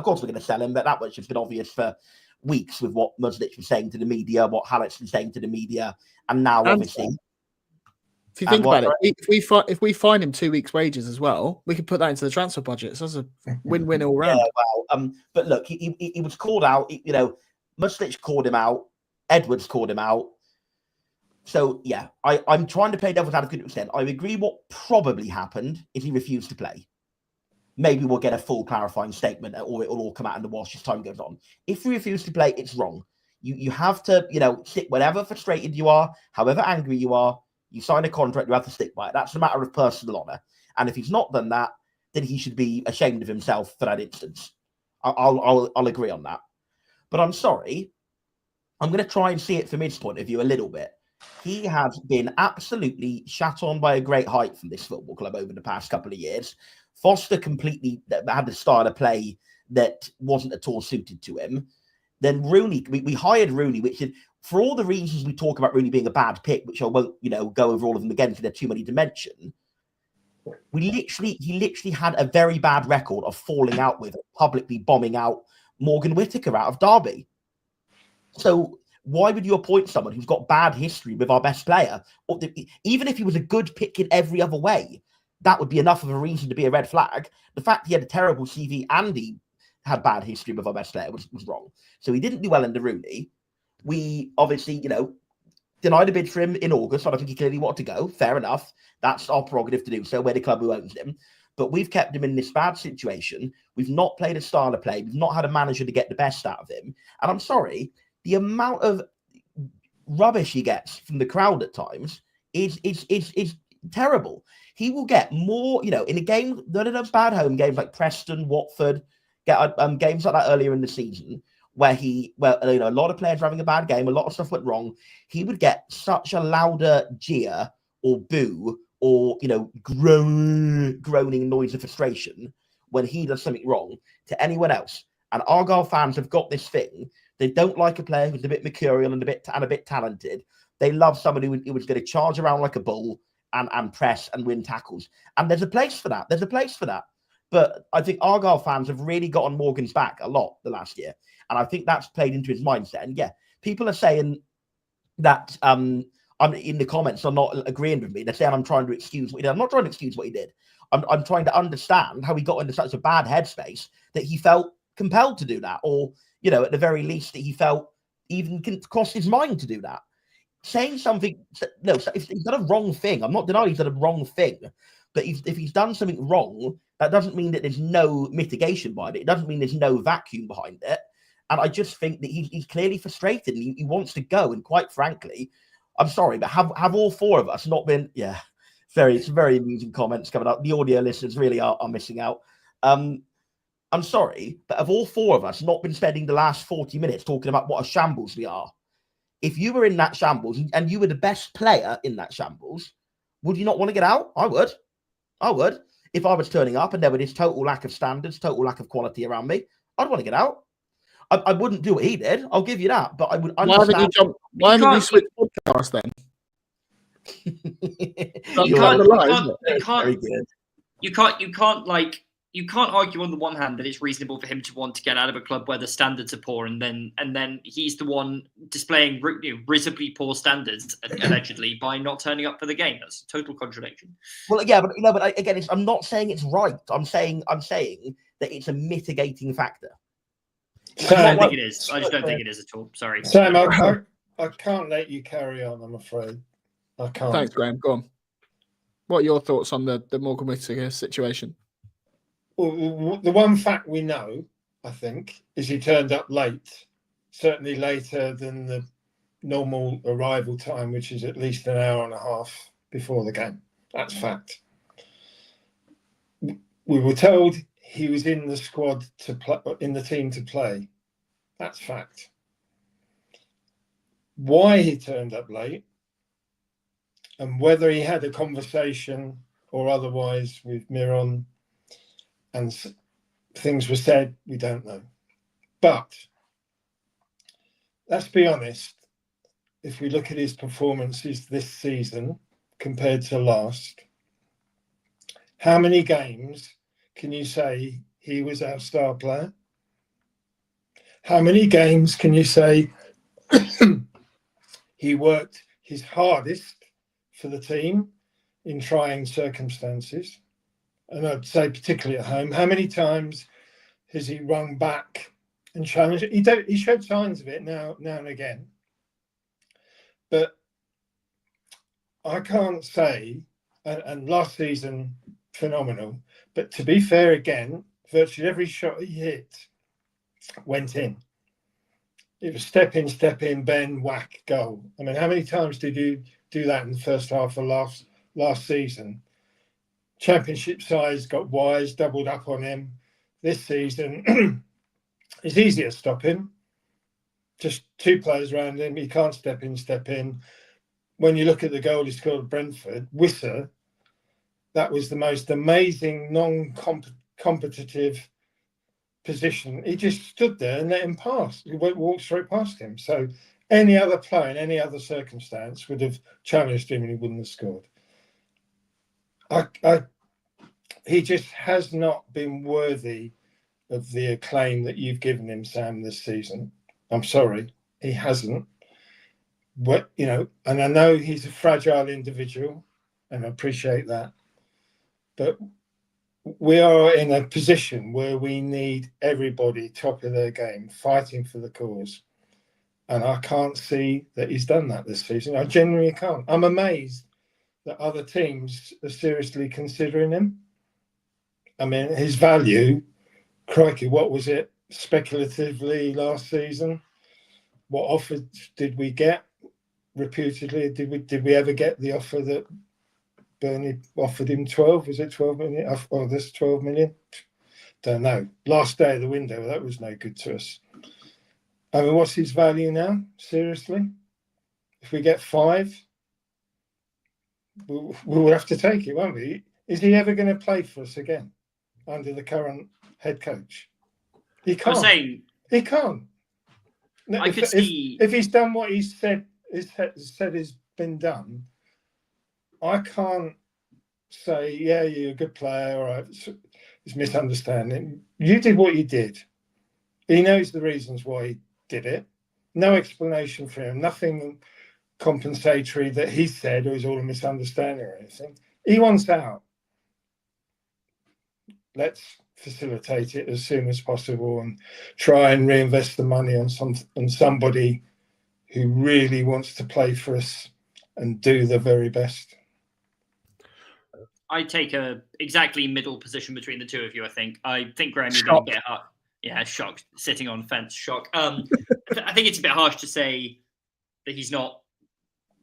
him, but that much has been obvious for weeks with what Muslic was saying to the media, what Hallett's been saying to the media. And now, obviously, if you think about it, if we fine him 2 weeks' wages as well, we could put that into the transfer budget. So that's a win-win all round. Yeah, well, but look, he was called out. Muslic called him out. Edwards called him out. So, yeah, I'm trying to play devil's advocate to an extent. I agree what probably happened is he refused to play. Maybe we'll get a full clarifying statement or it'll all come out in the wash as time goes on. If he refused to play, it's wrong. You have to, sit whatever frustrated you are, however angry you are, you sign a contract, you have to stick by it. That's a matter of personal honour. And if he's not done that, then he should be ashamed of himself for that instance. I'll agree on that. But I'm sorry. I'm going to try and see it from his point of view a little bit. He has been absolutely shat on by a great height from this football club over the past couple of years. Foster completely had the style of play that wasn't at all suited to him. Then Rooney, we hired Rooney, which is, for all the reasons we talk about Rooney being a bad pick, which I won't, go over all of them again because they're too many to mention. He literally had a very bad record of falling out with, publicly bombing out Morgan Whittaker out of Derby. So why would you appoint someone who's got bad history with our best player? Or even if he was a good pick in every other way, that would be enough of a reason to be a red flag. The fact he had a terrible CV and he had bad history with our best player was wrong. So he didn't do well in the Rooney. We obviously, denied a bid for him in August. I don't think he clearly wanted to go. Fair enough. That's our prerogative to do so. We're the club who owns him. But we've kept him in this bad situation. We've not played a style of play. We've not had a manager to get the best out of him. And I'm sorry, the amount of rubbish he gets from the crowd at times is terrible. He will get more, in a game, none of those bad home games like Preston, Watford, get games like that earlier in the season where a lot of players were having a bad game, a lot of stuff went wrong. He would get such a louder jeer or boo or, groaning noise of frustration when he does something wrong to anyone else. And Argyle fans have got this thing. They don't like a player who's a bit mercurial and a bit talented. They love somebody who was going to charge around like a bull and press and win tackles. And there's a place for that. But I think Argyle fans have really got on Morgan's back a lot the last year. And I think that's played into his mindset. And yeah, people are saying that I'm in the comments are not agreeing with me. They're saying I'm trying to excuse what he did. I'm not trying to excuse what he did. I'm trying to understand how he got into such a bad headspace that he felt compelled to do that. Or, at the very least that he felt even crossed his mind to do that. Saying something, if he's done a wrong thing, I'm not denying he's done a wrong thing, but if he's done something wrong, that doesn't mean that there's no mitigation behind it. It doesn't mean there's no vacuum behind it. And I just think that he's clearly frustrated and he wants to go. And quite frankly, I'm sorry, but have all four of us not been, it's very amusing comments coming up. The audio listeners really are missing out. I'm sorry, but have all four of us not been spending the last 40 minutes talking about what a shambles we are? If you were in that shambles and you were the best player in that shambles, would you not want to get out? I would. If I was turning up and there was this total lack of standards, total lack of quality around me, I'd want to get out. I wouldn't do what he did. I'll give you that. But I would understand. Why haven't you switched podcast then? You can't argue on the one hand that it's reasonable for him to want to get out of a club where the standards are poor, and then he's the one displaying risibly poor standards allegedly by not turning up for the game. That's a total contradiction. Well, yeah, but again, I'm not saying it's right. I'm saying that it's a mitigating factor. I don't think it is. I just don't think it is at all. Sorry, Sam. I can't let you carry on. I'm afraid I can't. Thanks, Graham. Go on. What are your thoughts on the Morgan Whittaker situation? Well, the one fact we know, I think, is he turned up late, certainly later than the normal arrival time, which is at least an hour and a half before the game. That's fact. We were told he was in the squad to play, in the team to play. That's fact. Why he turned up late and whether he had a conversation or otherwise with Miron and things were said, we don't know. But let's be honest, if we look at his performances this season compared to last, how many games can you say he was our star player? How many games can you say he worked his hardest for the team in trying circumstances? And I'd say particularly at home, how many times has he rung back and challenged? He showed signs of it now and again. But I can't say, and last season, phenomenal. But to be fair again, virtually every shot he hit went in. It was step in, bend, whack, goal. I mean, how many times did you do that in the first half of last season? Championship sides got wise, doubled up on him. This season, it's easier to stop him. Just two players around him. He can't step in. When you look at the goal he scored at Brentford, Wisser, that was the most amazing non-competitive position. He just stood there and let him pass. He walked straight past him. So any other player in any other circumstance would have challenged him and he wouldn't have scored. He just has not been worthy of the acclaim that you've given him, Sam, this season. I'm sorry, he hasn't. And I know he's a fragile individual, and I appreciate that. But we are in a position where we need everybody top of their game, fighting for the cause. And I can't see that he's done that this season. I genuinely can't. I'm amazed that other teams are seriously considering him. I mean, his value, crikey, what was it speculatively last season? What offer did we get? Reputedly, did we ever get the offer that Burnley offered him? 12? Was it 12 million? Oh, this 12 million? Don't know. Last day of the window, that was no good to us. I mean, what's his value now? Seriously? If we get 5, we'll have to take it, won't we? Is he ever going to play for us again under the current head coach? He can't. He can't. No, if he's done what he said has been done, I can't say, yeah, you're a good player, all right, it's misunderstanding. You did what you did. He knows the reasons why he did it. No explanation for him, nothing compensatory that he said or is all a misunderstanding or anything. He wants out. Let's facilitate it as soon as possible and try and reinvest the money on somebody who really wants to play for us and do the very best. I take a exactly middle position between the two of you. I think Graham, you're going to get hard. Yeah, shock. Sitting on fence, shock. I think it's a bit harsh to say that he's not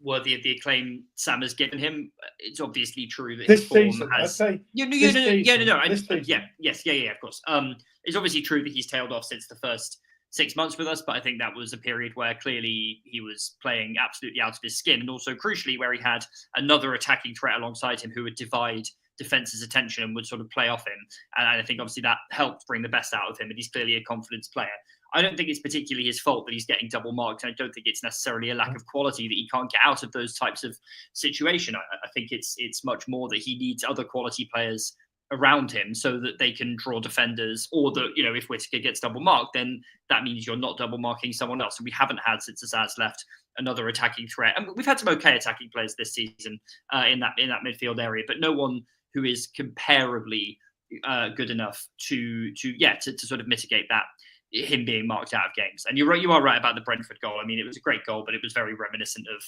worthy of the acclaim Sam has given him. It's obviously true that This his form season, has. I'd say. Of course. It's obviously true that he's tailed off since the first 6 months with us, but I think that was a period where clearly he was playing absolutely out of his skin, and also crucially where he had another attacking threat alongside him who would divide defense's attention and would sort of play off him. And I think obviously that helped bring the best out of him, and he's clearly a confidence player. I don't think it's particularly his fault that he's getting double marked, and I don't think it's necessarily a lack of quality that he can't get out of those types of situation. I think it's much more that he needs other quality players around him so that they can draw defenders, or that, you know, if Whittaker gets double marked, then that means you're not double marking someone else. And we haven't had, since Azaz left, another attacking threat. And we've had some okay attacking players this season in that midfield area, but no one who is comparably good enough to sort of mitigate that, him being marked out of games. And you're right, you are right about the Brentford goal. I mean, it was a great goal, but it was very reminiscent of,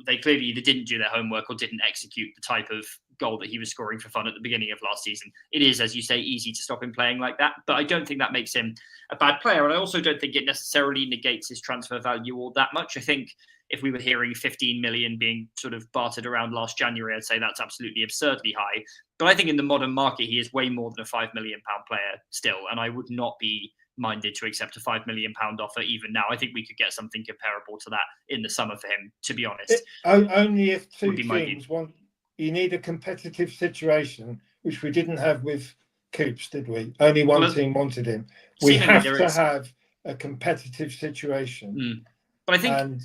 they clearly either didn't do their homework or didn't execute the type of goal that he was scoring for fun at the beginning of last season. It is, as you say, easy to stop him playing like that, but I don't think that makes him a bad player. And I also don't think it necessarily negates his transfer value all that much. I think if we were hearing 15 million being sort of bartered around last January, I'd say that's absolutely absurdly high. But I think in the modern market, he is way more than a £5 million player still. And I would not be minded to accept a £5 million offer even now. I think we could get something comparable to that in the summer for him, to be honest. Only if two teams want, you need a competitive situation, which we didn't have with Coops, did we? Only one team wanted him. We have to have a competitive situation. But I think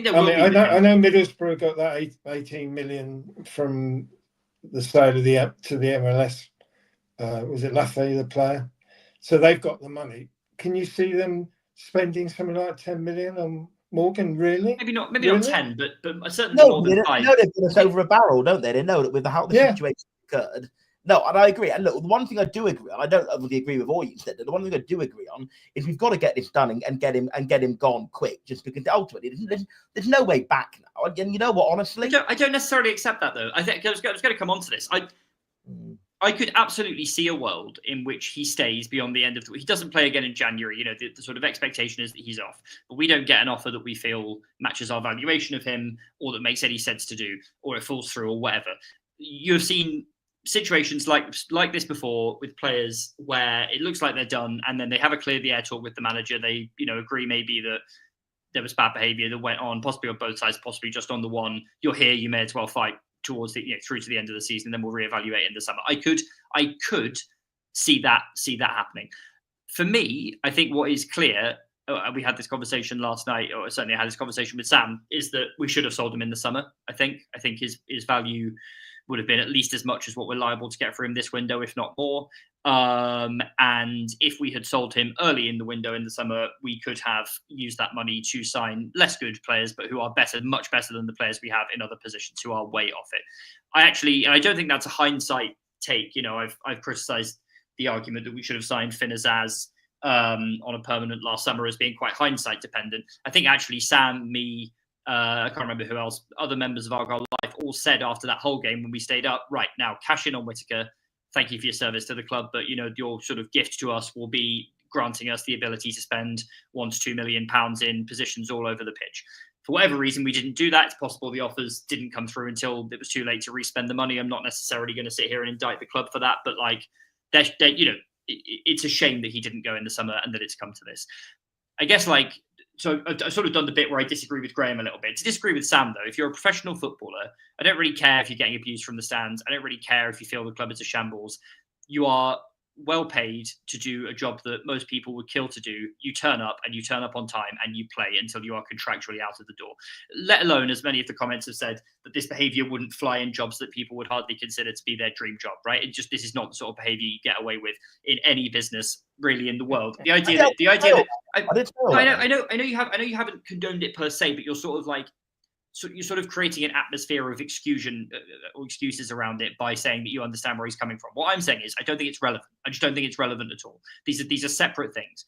there will be. I know Middlesbrough got that 18 million from the sale of to the MLS. Was it Lafay, the player? So they've got the money. Can you see them spending something like 10 million on Morgan? Really? Maybe not 10, but certainly more than 5. No, they've got us over a barrel, don't they? They know that with how the situation occurred. No, and I agree. And look, the one thing I do agree on, I don't really agree with all you said. The one thing I do agree on is we've got to get this done and get him gone quick. Just because ultimately there's no way back now. And you know what? Honestly, I don't necessarily accept that though. I think I was going to come on to this. I could absolutely see a world in which he stays beyond the end of he doesn't play again in January. You know, the sort of expectation is that he's off, but we don't get an offer that we feel matches our valuation of him or that makes any sense to do, or it falls through or whatever. You've seen situations like this before with players where it looks like they're done and then they have a clear the air talk with the manager. They, you know, agree maybe that there was bad behavior that went on, possibly on both sides, possibly just on the one. You're here, you may as well fight towards the, you know, through to the end of the season, then we'll reevaluate in the summer. I could see that happening. For me, I think what is clear, we had this conversation last night, or certainly I had this conversation with Sam, is that we should have sold him in the summer. I think his value would have been at least as much as what we're liable to get for him this window, if not more. And if we had sold him early in the window in the summer, we could have used that money to sign less good players, but who are better, much better than the players we have in other positions who are way off it. And I don't think that's a hindsight take. You know, I've criticised the argument that we should have signed Finn Azaz on a permanent last summer as being quite hindsight dependent. I think actually Sam, me, I can't remember who else, other members of Argyle Life all said after that whole game when we stayed up, right, now cash in on Whittaker. Thank you for your service to the club, but you know, your sort of gift to us will be granting us the ability to spend £1 to £2 million in positions all over the pitch. For whatever reason, we didn't do that. It's possible the offers didn't come through until it was too late to re-spend the money. I'm not necessarily going to sit here and indict the club for that, but like, you know, it's a shame that he didn't go in the summer and that it's come to this. I guess so I've sort of done the bit where I disagree with Graham a little bit. To disagree with Sam, though, if you're a professional footballer, I don't really care if you're getting abused from the stands. I don't really care if you feel the club is a shambles. You are well paid to do a job that most people would kill to do. You turn up and you turn up on time and you play until you are contractually out of the door. Let alone, as many of the comments have said, that this behaviour wouldn't fly in jobs that people would hardly consider to be their dream job, right? This is not the sort of behaviour you get away with in any business really in the world. I know you haven't condoned it per se, but you're sort of like, so you're sort of creating an atmosphere of excuses around it by saying that you understand where he's coming from. What I'm saying is, I don't think it's relevant. I just don't think it's relevant at all. These are separate things.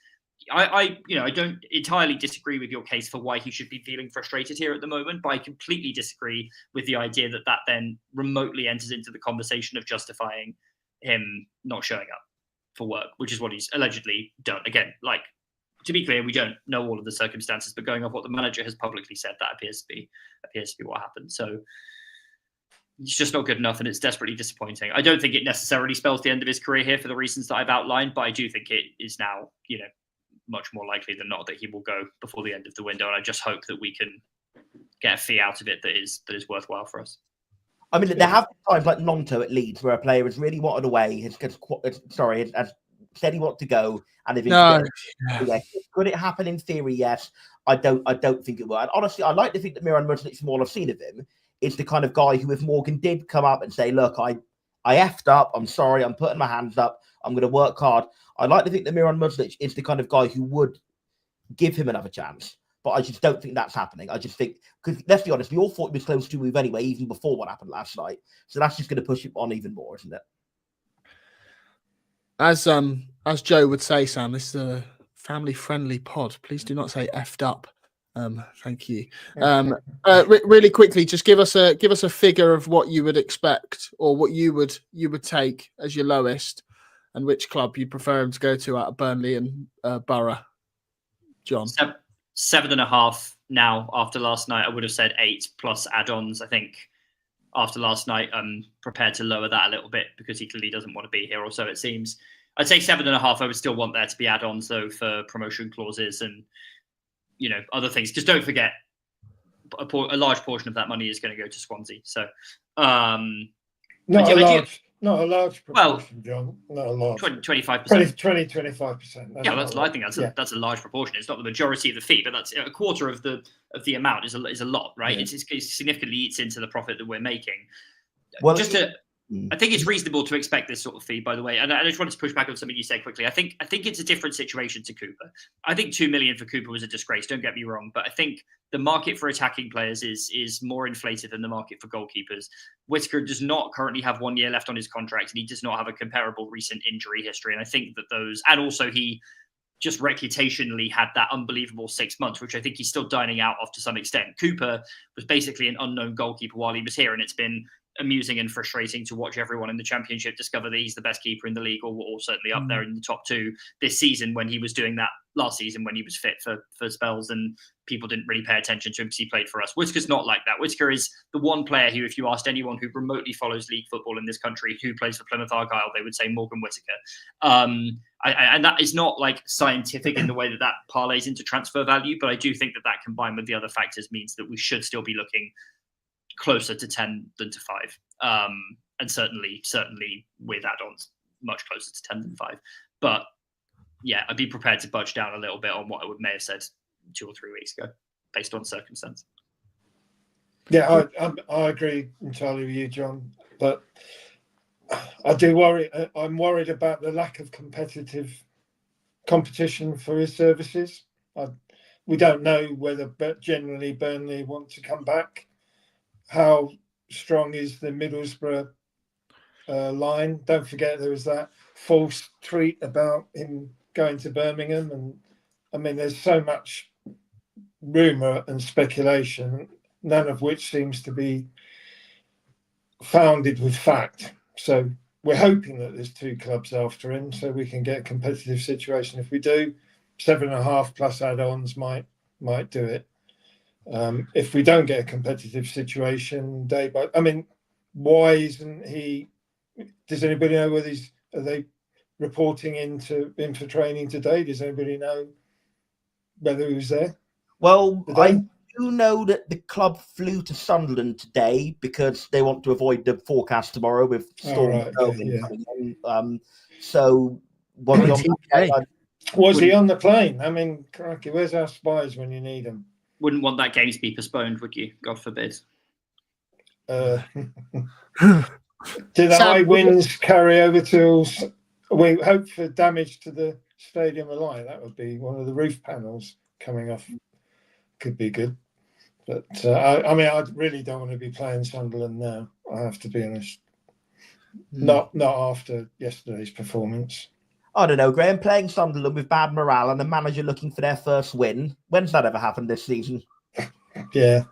I don't entirely disagree with your case for why he should be feeling frustrated here at the moment, but I completely disagree with the idea that then remotely enters into the conversation of justifying him not showing up. for work, which is what he's allegedly done. Again, like, to be clear, we don't know all of the circumstances, but going off what the manager has publicly said, that appears to be what happened. So it's just not good enough, and it's desperately disappointing. I don't think it necessarily spells the end of his career here for the reasons that I've outlined, but I do think it is now, much more likely than not that he will go before the end of the window. And I just hope that we can get a fee out of it that is worthwhile for us. I mean, there have been times like Nonto at Leeds where a player has really wanted away, has said he wants to go, and could it happen in theory? Yes. I don't think it will. And honestly, I like to think that Miron Muslic, from all I've seen of him, is the kind of guy who, if Morgan did come up and say, look, I effed up, I'm sorry, I'm putting my hands up, I'm going to work hard. I'd like to think that Miron Muslic is the kind of guy who would give him another chance. But I just don't think that's happening. I just think, because let's be honest, we all thought he was close to move anyway, even before what happened last night. So that's just going to push him on even more, isn't it? As Joe would say, Sam, this is a family-friendly pod. Please do not say effed up. Thank you. Really quickly, just give us a figure of what you would expect, or what you would take as your lowest, and which club you prefer him to go to out of Burnley and Borough. John. 7.5 now after last night. I would have said 8 plus add-ons. I think after last night, I'm prepared to lower that a little bit because he clearly doesn't want to be here, or so it seems. I'd say 7.5. I would still want there to be add-ons though for promotion clauses and other things. Because don't forget, a large portion of that money is going to go to Swansea. So not a large proportion, John. Not a large. 25%. 25%. Yeah, I think that's a large proportion. It's not the majority of the fee, but that's a quarter of the amount is a lot, right? Yeah. It significantly eats into the profit that we're making. Well, I think it's reasonable to expect this sort of fee, by the way. And I just wanted to push back on something you said quickly. I think it's a different situation to Cooper. I think 2 million for Cooper was a disgrace. Don't get me wrong, but I think the market for attacking players is more inflated than the market for goalkeepers. Whittaker does not currently have 1 year left on his contract, and he does not have a comparable recent injury history. And I think that and also he just reputationally had that unbelievable 6 months, which I think he's still dining out of to some extent. Cooper was basically an unknown goalkeeper while he was here, and it's been amusing and frustrating to watch everyone in the Championship discover that he's the best keeper in the league, or certainly up there in the top 2 this season, when he was doing that last season when he was fit for spells and people didn't really pay attention to him because he played for us. Whittaker's not like that. Whittaker is the one player who, if you asked anyone who remotely follows league football in this country who plays for Plymouth Argyle, they would say Morgan Whittaker. And that is not like scientific in the way that parlays into transfer value, but I do think that combined with the other factors means that we should still be looking closer to 10 than to 5, and certainly with add-ons much closer to 10 than 5. But yeah, I'd be prepared to budge down a little bit on what I may have said 2 or 3 weeks ago based on circumstance. Yeah, I agree entirely with you, John, but I do worry. I'm worried about the lack of competition for his services. We don't know whether generally Burnley want to come back. How strong is the Middlesbrough line? Don't forget there was that false tweet about him going to Birmingham, and I mean there's so much rumour and speculation, none of which seems to be founded with fact. So we're hoping that there's 2 clubs after him, so we can get a competitive situation. If we do, 7.5 plus add-ons might do it. If we don't get a competitive situation why isn't he? Does anybody know whether are they reporting in for training today? Does anybody know whether he was there? Well, I do know that the club flew to Sunderland today because they want to avoid the forecast tomorrow with storm. So was he on the plane? I mean, crikey, where's our spies when you need them? Wouldn't want that game to be postponed, would you? God forbid. Do the high winds carry over to? We hope for damage to the stadium alive. That would be one of the roof panels coming off. Could be good, but I really don't want to be playing Sunderland now. I have to be honest. Not after yesterday's performance. I don't know, Graham, playing Sunderland with bad morale and the manager looking for their first win. When's that ever happened this season? Yeah.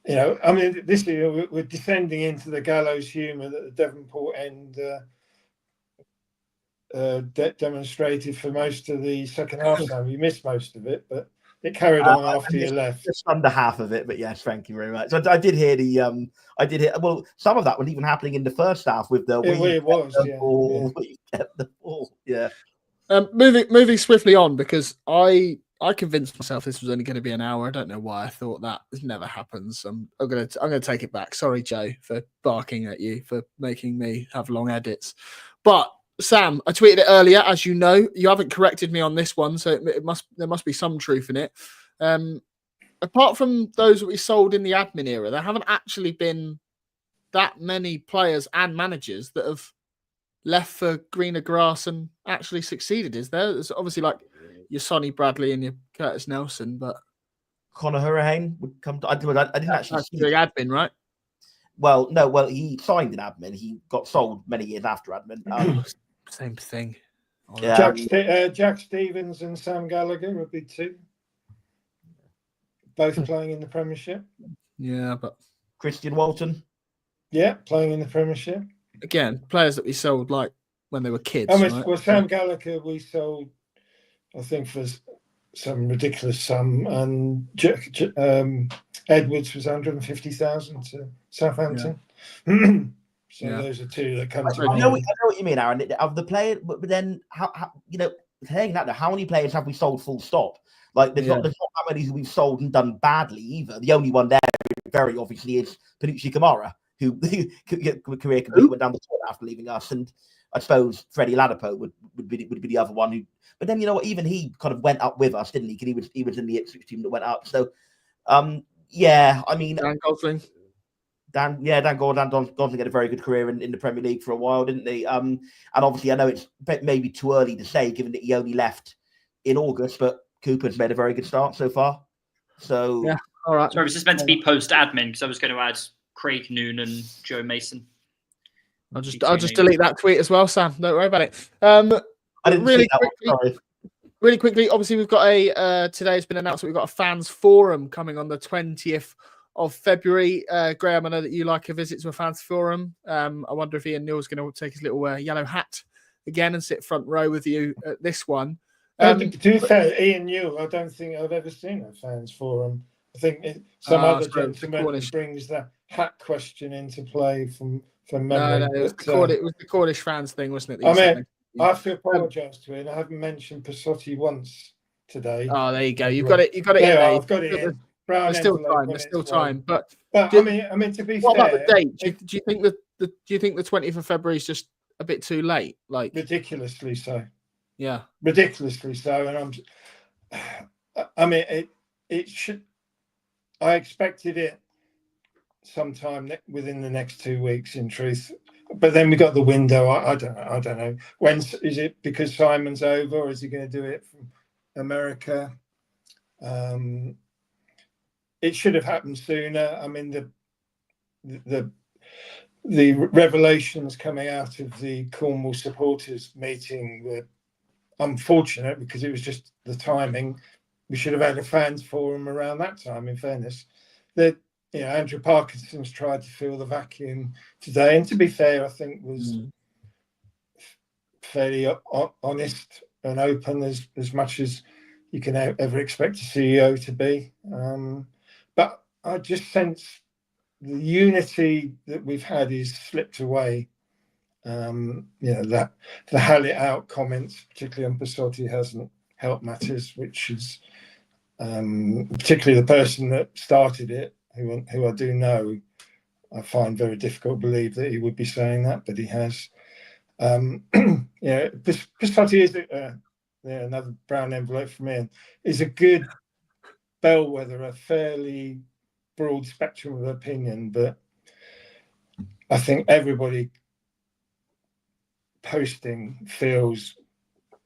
I mean, this year we're descending into the gallows humour that the Devonport end demonstrated for most of the second half. Sam, you missed most of it, but it carried on after you left. Just under half of it, but yes, thank you very much. So I did hear well, some of that was even happening in the first half with the ball. We kept the ball. Yeah. Moving swiftly on, because I convinced myself this was only going to be an hour. I don't know why I thought that. This never happens. I'm gonna take it back. Sorry, Joe, for barking at you for making me have long edits. But Sam, I tweeted it earlier. As you know, you haven't corrected me on this one, so there must be some truth in it. Apart from those that we sold in the admin era, there haven't actually been that many players and managers that have left for greener grass and actually succeeded, is there? There's obviously like your Sonny Bradley and your Curtis Nelson, but Conor Hurricane would come to. I didn't actually see the admin, right? Well, no, he signed in admin. He got sold many years after admin. Same thing. Jack Stevens and Sam Gallagher would be two. Both playing in the Premiership. Yeah, but Christian Walton. Yeah, playing in the Premiership. Again, players that we sold like when they were kids. Right? Well, Sam Gallagher we sold, I think, for some ridiculous sum, and Edwards was 150,000 to Southampton. Yeah. Those are two that come to mind. I know what you mean, Aaron. Of the players, but then how saying that, how many players have we sold full stop? Like there's not that many who we've sold and done badly either. The only one there, very obviously, is Panucci Kamara, who career completely went down the toilet after leaving us, and I suppose Freddie Ladapo would be the other one who. But then you know what? Even he kind of went up with us, didn't he? Because he was in the Ipswich team that went up. So, yeah, I mean, Dan Gosling. Dan Gosling had a very good career in the Premier League for a while, didn't he? And obviously, I know it's maybe too early to say, given that he only left in August, but Cooper's made a very good start so far. So, yeah, all right. Sorry, was this meant to be post admin? Because I was going to add Craig Noon and Joe Mason. I'll just delete that tweet as well, Sam. Don't worry about it. I didn't really quickly. Really quickly, obviously we've got today has been announced that we've got a fans forum coming on the 20th of February. Graham, I know that you like a visit to a fans forum. I wonder if Ian Neal's going to take his little yellow hat again and sit front row with you at this one. To be fair, Ian Newell, I don't think I've ever seen a fans forum. I think some other gentleman brings the hat question into play from memory. No, it was the Cornish fans thing, wasn't it? I mean, I have to apologise to him. I haven't mentioned Passotti once today. Oh, there you go. You've got it. I've got it in. There's still time. There's still time. But I mean, to be fair, what about the date? Do you think the 20th of February is just a bit too late? Like ridiculously so. Yeah, ridiculously so. And I mean, it should. I expected it sometime within the next 2 weeks, in truth. But then we got the window. I don't know. When is it? Because Simon's over, or is he going to do it from America? It should have happened sooner. I mean, the revelations coming out of the Cornwall supporters meeting were unfortunate because it was just the timing. We should have had a fans forum around that time. In fairness, Andrew Parkinson's tried to fill the vacuum today, and to be fair, I think was fairly honest and open as much as you can ever expect a CEO to be. But I just sense the unity that we've had is slipped away. That the "hell it out" comments, particularly on Passotti, hasn't helped matters, which is particularly the person that started it, who I do know. I find very difficult to believe that he would be saying that, but he has. Passotti is another brown envelope from Ian. Is a good bellwether, a fairly broad spectrum of opinion, but I think everybody posting feels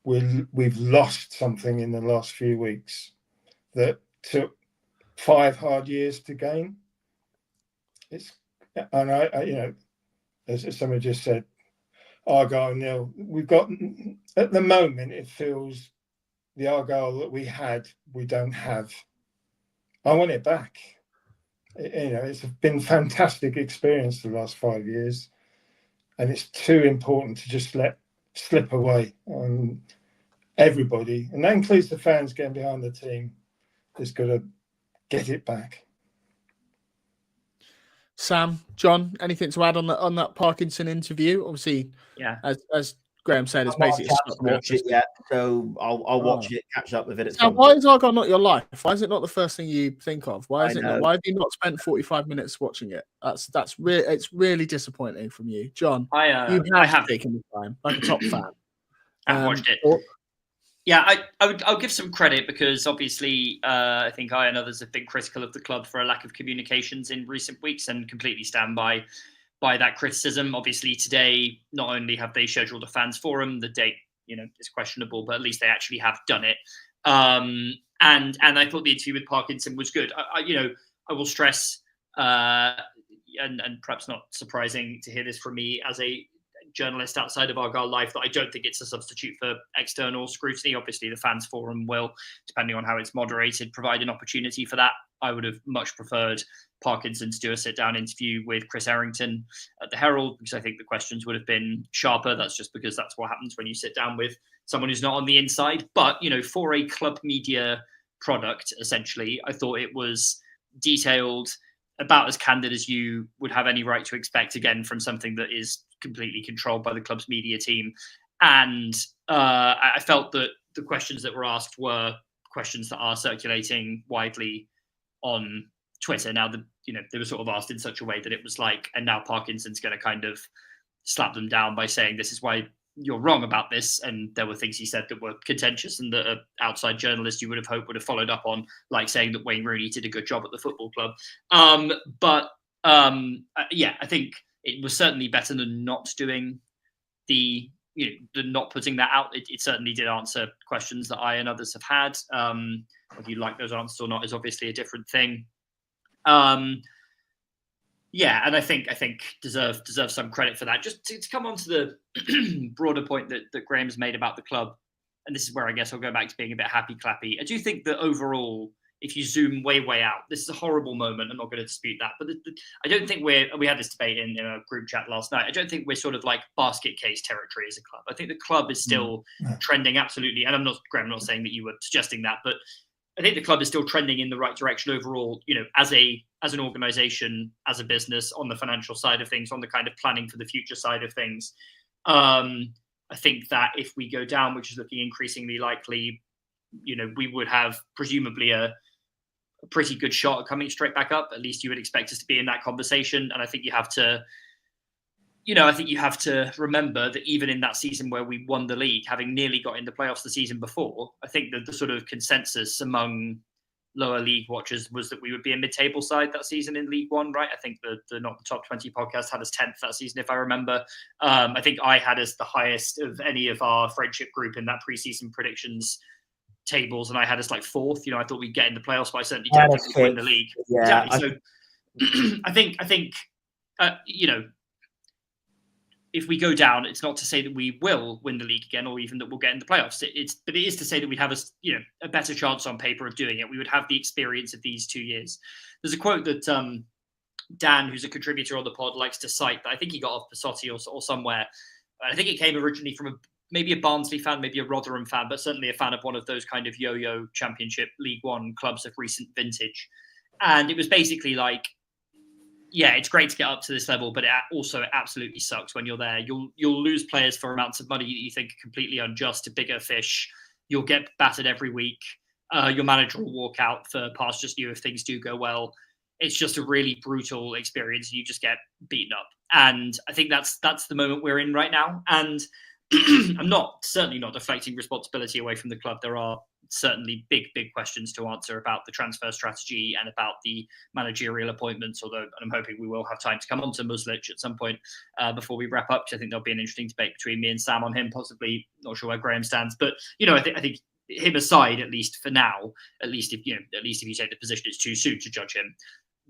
we've lost something in the last few weeks that took 5 hard years to gain. And I as someone just said, Argyle nil. We've got at the moment. It feels the Argyle that we had, we don't have. I want it back. It's been fantastic experience the last 5 years, and it's too important to just let slip away on everybody, and that includes the fans getting behind the team. Has got to get it back. Sam, John, anything to add on that Parkinson interview? Obviously, Yeah, as Graham said, it's I've not basically had to watch it yet, so I'll watch it, catch up with it. Now, why is Argyle not your life? Why is it not the first thing you think of? Why is it not? Why have you not spent 45 minutes watching it? It's really disappointing from you, John. I have taken the time like a top fan. I've watched it. Yeah, I'll give some credit because obviously I think I and others have been critical of the club for a lack of communications in recent weeks and completely stand by that criticism. Obviously today, not only have they scheduled a fans forum, the date, is questionable, but at least they actually have done it. And I thought the interview with Parkinson was good. I will stress, and perhaps not surprising to hear this from me as a journalist outside of Argyle Life, that I don't think it's a substitute for external scrutiny. Obviously, the fans forum will, depending on how it's moderated, provide an opportunity for that. I would have much preferred Parkinson to do a sit-down interview with Chris Errington at the Herald, because I think the questions would have been sharper. That's just because that's what happens when you sit down with someone who's not on the inside. But, for a club media product, essentially, I thought it was detailed, about as candid as you would have any right to expect, again, from something that is completely controlled by the club's media team. And I felt that the questions that were asked were questions that are circulating widely on Twitter. Now, they were sort of asked in such a way that it was like, and now Parkinson's going to kind of slap them down by saying, this is why you're wrong about this. And there were things he said that were contentious and that an outside journalist you would have hoped would have followed up on, like saying that Wayne Rooney did a good job at the football club. I think it was certainly better than not doing than not putting that out. It certainly did answer questions that I and others have had. Whether you like those answers or not is obviously a different thing. And I think deserve some credit for that. Just to come on to the broader point that Graham's made about the club, and this is where I guess I'll go back to being a bit happy clappy. I do think that overall, if you zoom way out, this is a horrible moment. I'm not going to dispute that, but I don't think we had this debate in a group chat last night. I don't think we're sort of like basket case territory as a club. I think the club is still trending absolutely, and Graham, I'm not saying that you were suggesting that, but I think the club is still trending in the right direction overall, as an organization, as a business, on the financial side of things, on the kind of planning for the future side of things. I think that if we go down, which is looking increasingly likely, we would have presumably a pretty good shot at coming straight back up. At least you would expect us to be in that conversation. And I think you have to, remember that even in that season where we won the league, having nearly got in the playoffs the season before, I think that the sort of consensus among lower league watchers was that we would be a mid-table side that season in League One, right? I think the Not the Top 20 podcast had us 10th that season, if I remember. I think I had us the highest of any of our friendship group in that preseason predictions tables, and I had us like 4th. I thought we'd get in the playoffs, but I certainly didn't think we'd win the league. Yeah, exactly. So I think if we go down, it's not to say that we will win the league again, or even that we'll get in the playoffs. But it is to say that we'd have a better chance on paper of doing it. We would have the experience of these 2 years. There's a quote that Dan, who's a contributor on the pod, likes to cite that I think he got off Passotti or somewhere. I think it came originally from maybe a Barnsley fan, maybe a Rotherham fan, but certainly a fan of one of those kind of yo-yo Championship League One clubs of recent vintage. And it was basically like, yeah, it's great to get up to this level, but it also absolutely sucks when you're there. You'll lose players for amounts of money that you think are completely unjust to bigger fish. You'll get battered every week. Your manager will walk out for pastures new if things do go well. It's just a really brutal experience. You just get beaten up. And I think that's the moment we're in right now. And I'm certainly not deflecting responsibility away from the club. There are certainly big questions to answer about the transfer strategy and about the managerial appointments, although I'm hoping we will have time to come on to Muslic at some point before we wrap up, because I think there'll be an interesting debate between me and Sam on him, possibly. Not sure where Graham stands, but I think him aside, at least for now, at least if you take the position it's too soon to judge him.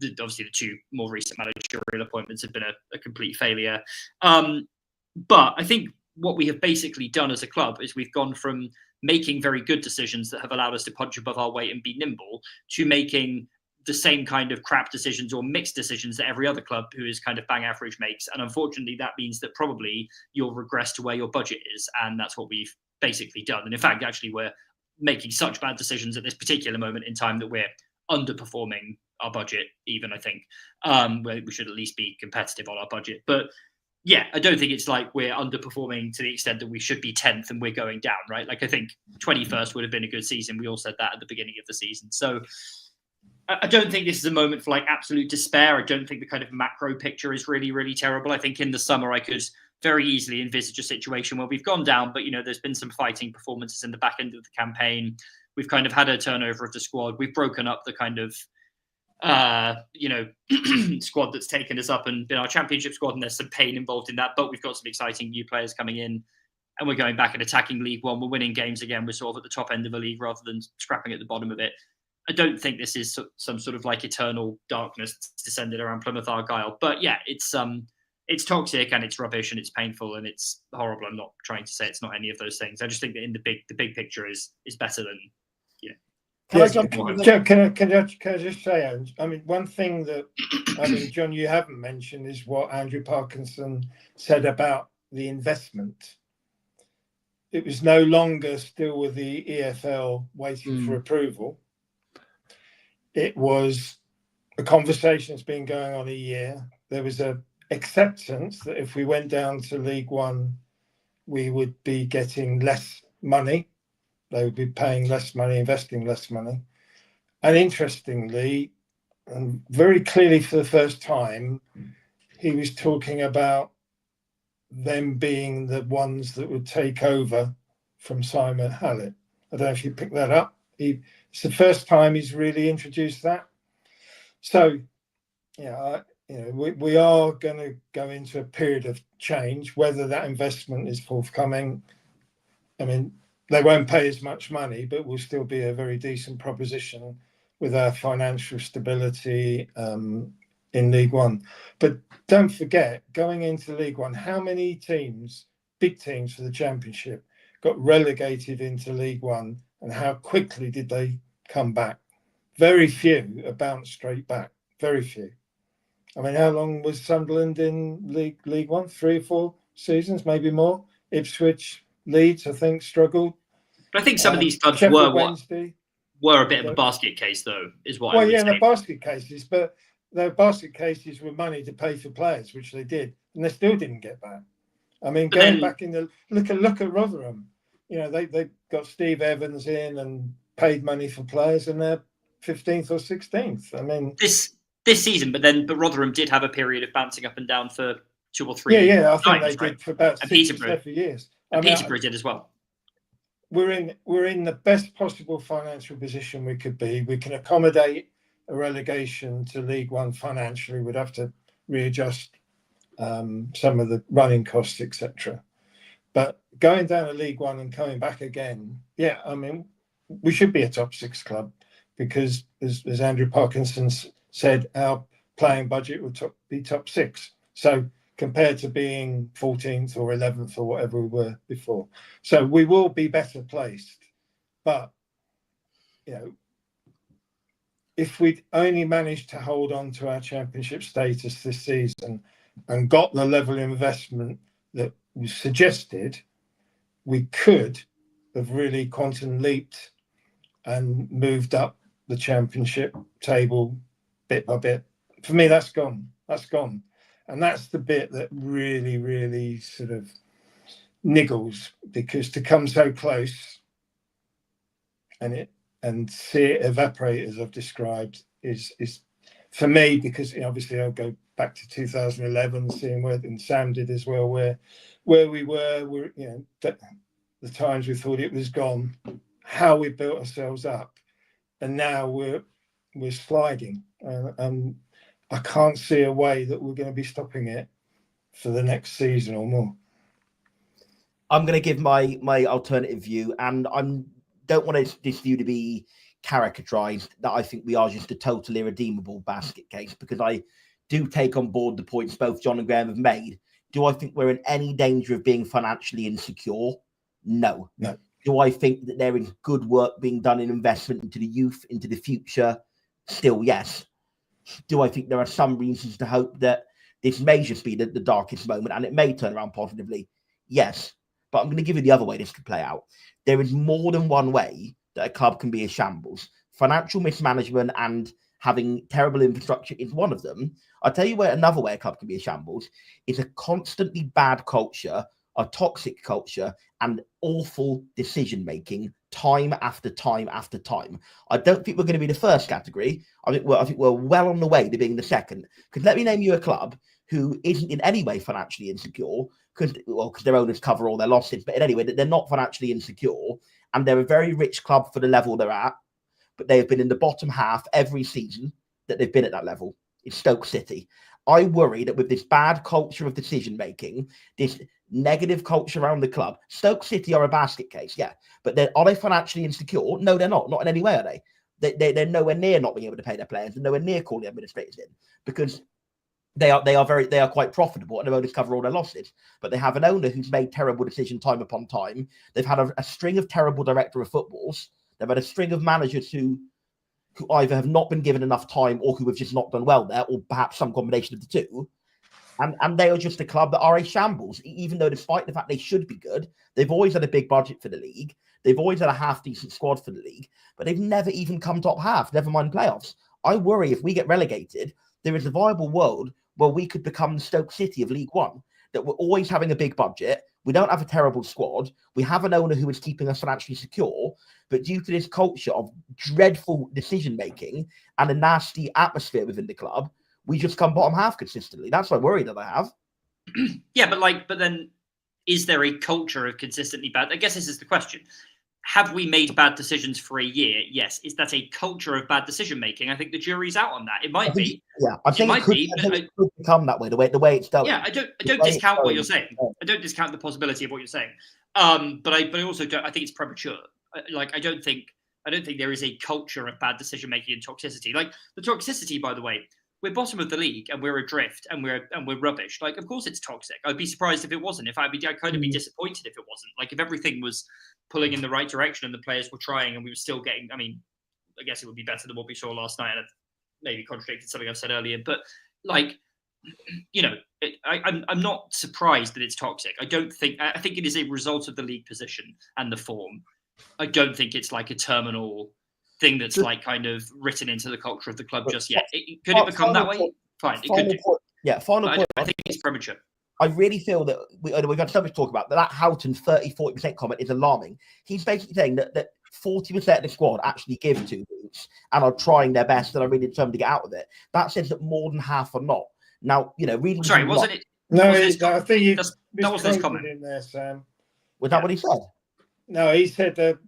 Obviously the 2 more recent managerial appointments have been a complete failure. But I think what we have basically done as a club is we've gone from making very good decisions that have allowed us to punch above our weight and be nimble to making the same kind of crap decisions or mixed decisions that every other club who is kind of bang average makes. And unfortunately, that means that probably you'll regress to where your budget is. And that's what we've basically done. And in fact, actually, we're making such bad decisions at this particular moment in time that we're underperforming our budget, even, I think. We should at least be competitive on our budget. But yeah, I don't think it's like we're underperforming to the extent that we should be 10th and we're going down, right? Like, I think 21st would have been a good season. We all said that at the beginning of the season. So I don't think this is a moment for like absolute despair. I don't think the kind of macro picture is really, really terrible. I think in the summer I could very easily envisage a situation where we've gone down, but, you know, there's been some fighting performances in the back end of the campaign. We've kind of had a turnover of the squad. We've broken up the kind of squad that's taken us up and been our championship squad, and there's some pain involved in that, but we've got some exciting new players coming in, and we're going back and attacking League One. We're winning games again. We're sort of at the top end of the league rather than scrapping at the bottom of it. I don't think this is some sort of like eternal darkness descended around Plymouth Argyle, but yeah, it's toxic and it's rubbish and it's painful and it's horrible. I'm not trying to say it's not any of those things. I just think that in the big picture is better than, you know. Can I just say, I mean, one thing that, I mean, John, you haven't mentioned is what Andrew Parkinson said about the investment. It was no longer still with the EFL waiting for approval. It was a conversation that's been going on a year. There was a acceptance that if we went down to League One, we would be getting less money. They would be paying less money, investing less money. And interestingly, and very clearly for the first time, he was talking about them being the ones that would take over from Simon Hallett. I don't know if you picked that up. It's the first time he's really introduced that. So, yeah, we are going to go into a period of change. Whether that investment is forthcoming, I mean, they won't pay as much money, but will still be a very decent proposition with our financial stability in League One. But don't forget, going into League One, how many teams, big teams for the Championship, got relegated into League One, and how quickly did they come back? Very few are bounced straight back. Very few. I mean, how long was Sunderland in League One? 3 or 4 seasons, maybe more. Ipswich, Leeds, I think, struggled. But I think some of these clubs were a bit of a basket case, though, is what I would say. Well, yeah, the basket cases, but the basket cases were money to pay for players, which they did, and they still didn't get back. I mean, back in the look at Rotherham. You know, they got Steve Evans in and paid money for players, and they're 15th or 16th. I mean, this season, but Rotherham did have a period of bouncing up and down for 2 or 3. Yeah, I think they did for about 6 or 7 years. And Peterborough did as well. We're in the best possible financial position we could be. We can accommodate a relegation to League One financially. We'd have to readjust some of the running costs, etc. But going down to League One and coming back again, yeah, I mean, we should be a top 6 club because, as Andrew Parkinson said, our playing budget would be top 6. So compared to being 14th or 11th or whatever we were before. So we will be better placed. But, you know, if we'd only managed to hold on to our championship status this season and got the level of investment that was suggested, we could have really quantum leaped and moved up the championship table bit by bit. For me, that's gone. That's gone. And that's the bit that really, really sort of niggles, because to come so close and see it evaporate as I've described is for me, because obviously I'll go back to 2011, seeing where, and Sam did as well, where we were, the times we thought it was gone, how we built ourselves up, and now we're sliding, and I can't see a way that we're going to be stopping it for the next season or more. I'm going to give my alternative view, and I don't want this view to be caricaturized, that I think we are just a totally irredeemable basket case, because I do take on board the points both John and Graham have made. Do I think we're in any danger of being financially insecure? No. Do I think that there is good work being done in investment into the youth, into the future, Still, yes. Do I think there are some reasons to hope that this may just be the darkest moment and it may turn around positively? Yes. But I'm going to give you the other way this could play out. There is more than one way that a club can be a shambles. Financial mismanagement and having terrible infrastructure is one of them. I'll tell you where another way a club can be a shambles is a constantly bad culture, a toxic culture, and awful decision-making time after time after time. I don't think we're going to be the first category. I think we're well on the way to being the second. Because let me name you a club who isn't in any way financially insecure, because their owners cover all their losses, but in any way, they're not financially insecure, and they're a very rich club for the level they're at, but they have been in the bottom half every season that they've been at that level. It's Stoke City. I worry that with this bad culture of decision-making, this negative culture around the club, Stoke City are a basket case, yeah, but are they financially insecure? No, they're not. Not in any way are they. They're nowhere near not being able to pay their players and nowhere near calling administrators in, because they are quite profitable and their owners cover all their losses. But they have an owner who's made terrible decisions time upon time. They've had a string of terrible director of footballs. They've had a string of managers who either have not been given enough time or who have just not done well there, or perhaps some combination of the two. And they are just a club that are a shambles, even though despite the fact they should be good, they've always had a big budget for the league. They've always had a half-decent squad for the league, but they've never even come top half, never mind playoffs. I worry if we get relegated, there is a viable world where we could become the Stoke City of League One, that we're always having a big budget. We don't have a terrible squad. We have an owner who is keeping us financially secure, but due to this culture of dreadful decision-making and a nasty atmosphere within the club, we just come bottom half consistently. That's my worry that I have. Yeah, but then is there a culture of consistently bad? I guess this is the question. Have we made bad decisions for a year? Yes. Is that a culture of bad decision making? I think the jury's out on that. It might be. Yeah, I think it could become that way. The way it's going. Yeah, I don't discount what you're saying. I don't discount the possibility of what you're saying. But I also don't. I think it's premature. I don't think there is a culture of bad decision making and toxicity. Like the toxicity, by the way, we're bottom of the league and we're adrift and we're rubbish. Like, of course it's toxic. I'd be surprised if it wasn't. I'd kind of be disappointed if it wasn't. Like, if everything was pulling in the right direction and the players were trying and we were still getting, I mean, I guess it would be better than what we saw last night, and I've maybe contradicted something I've said earlier, but like, you know, I'm not surprised that it's toxic. I think it is a result of the league position and the form. I don't think it's like a terminal thing that's like kind of written into the culture of the club just yet. Could it become that way? Fine, it could do. Yeah, final point. I think it's premature. I really feel that we've got so much to talk about, that Houghton 30-40% comment is alarming. He's basically saying that 40% of the squad actually give 2 boots and are trying their best and are really determined to get out of it. That says that more than half are not. Now, you know, really. Sorry, wasn't it? No, I think that was his comment in there, Sam. Was that what he said? No, he said they're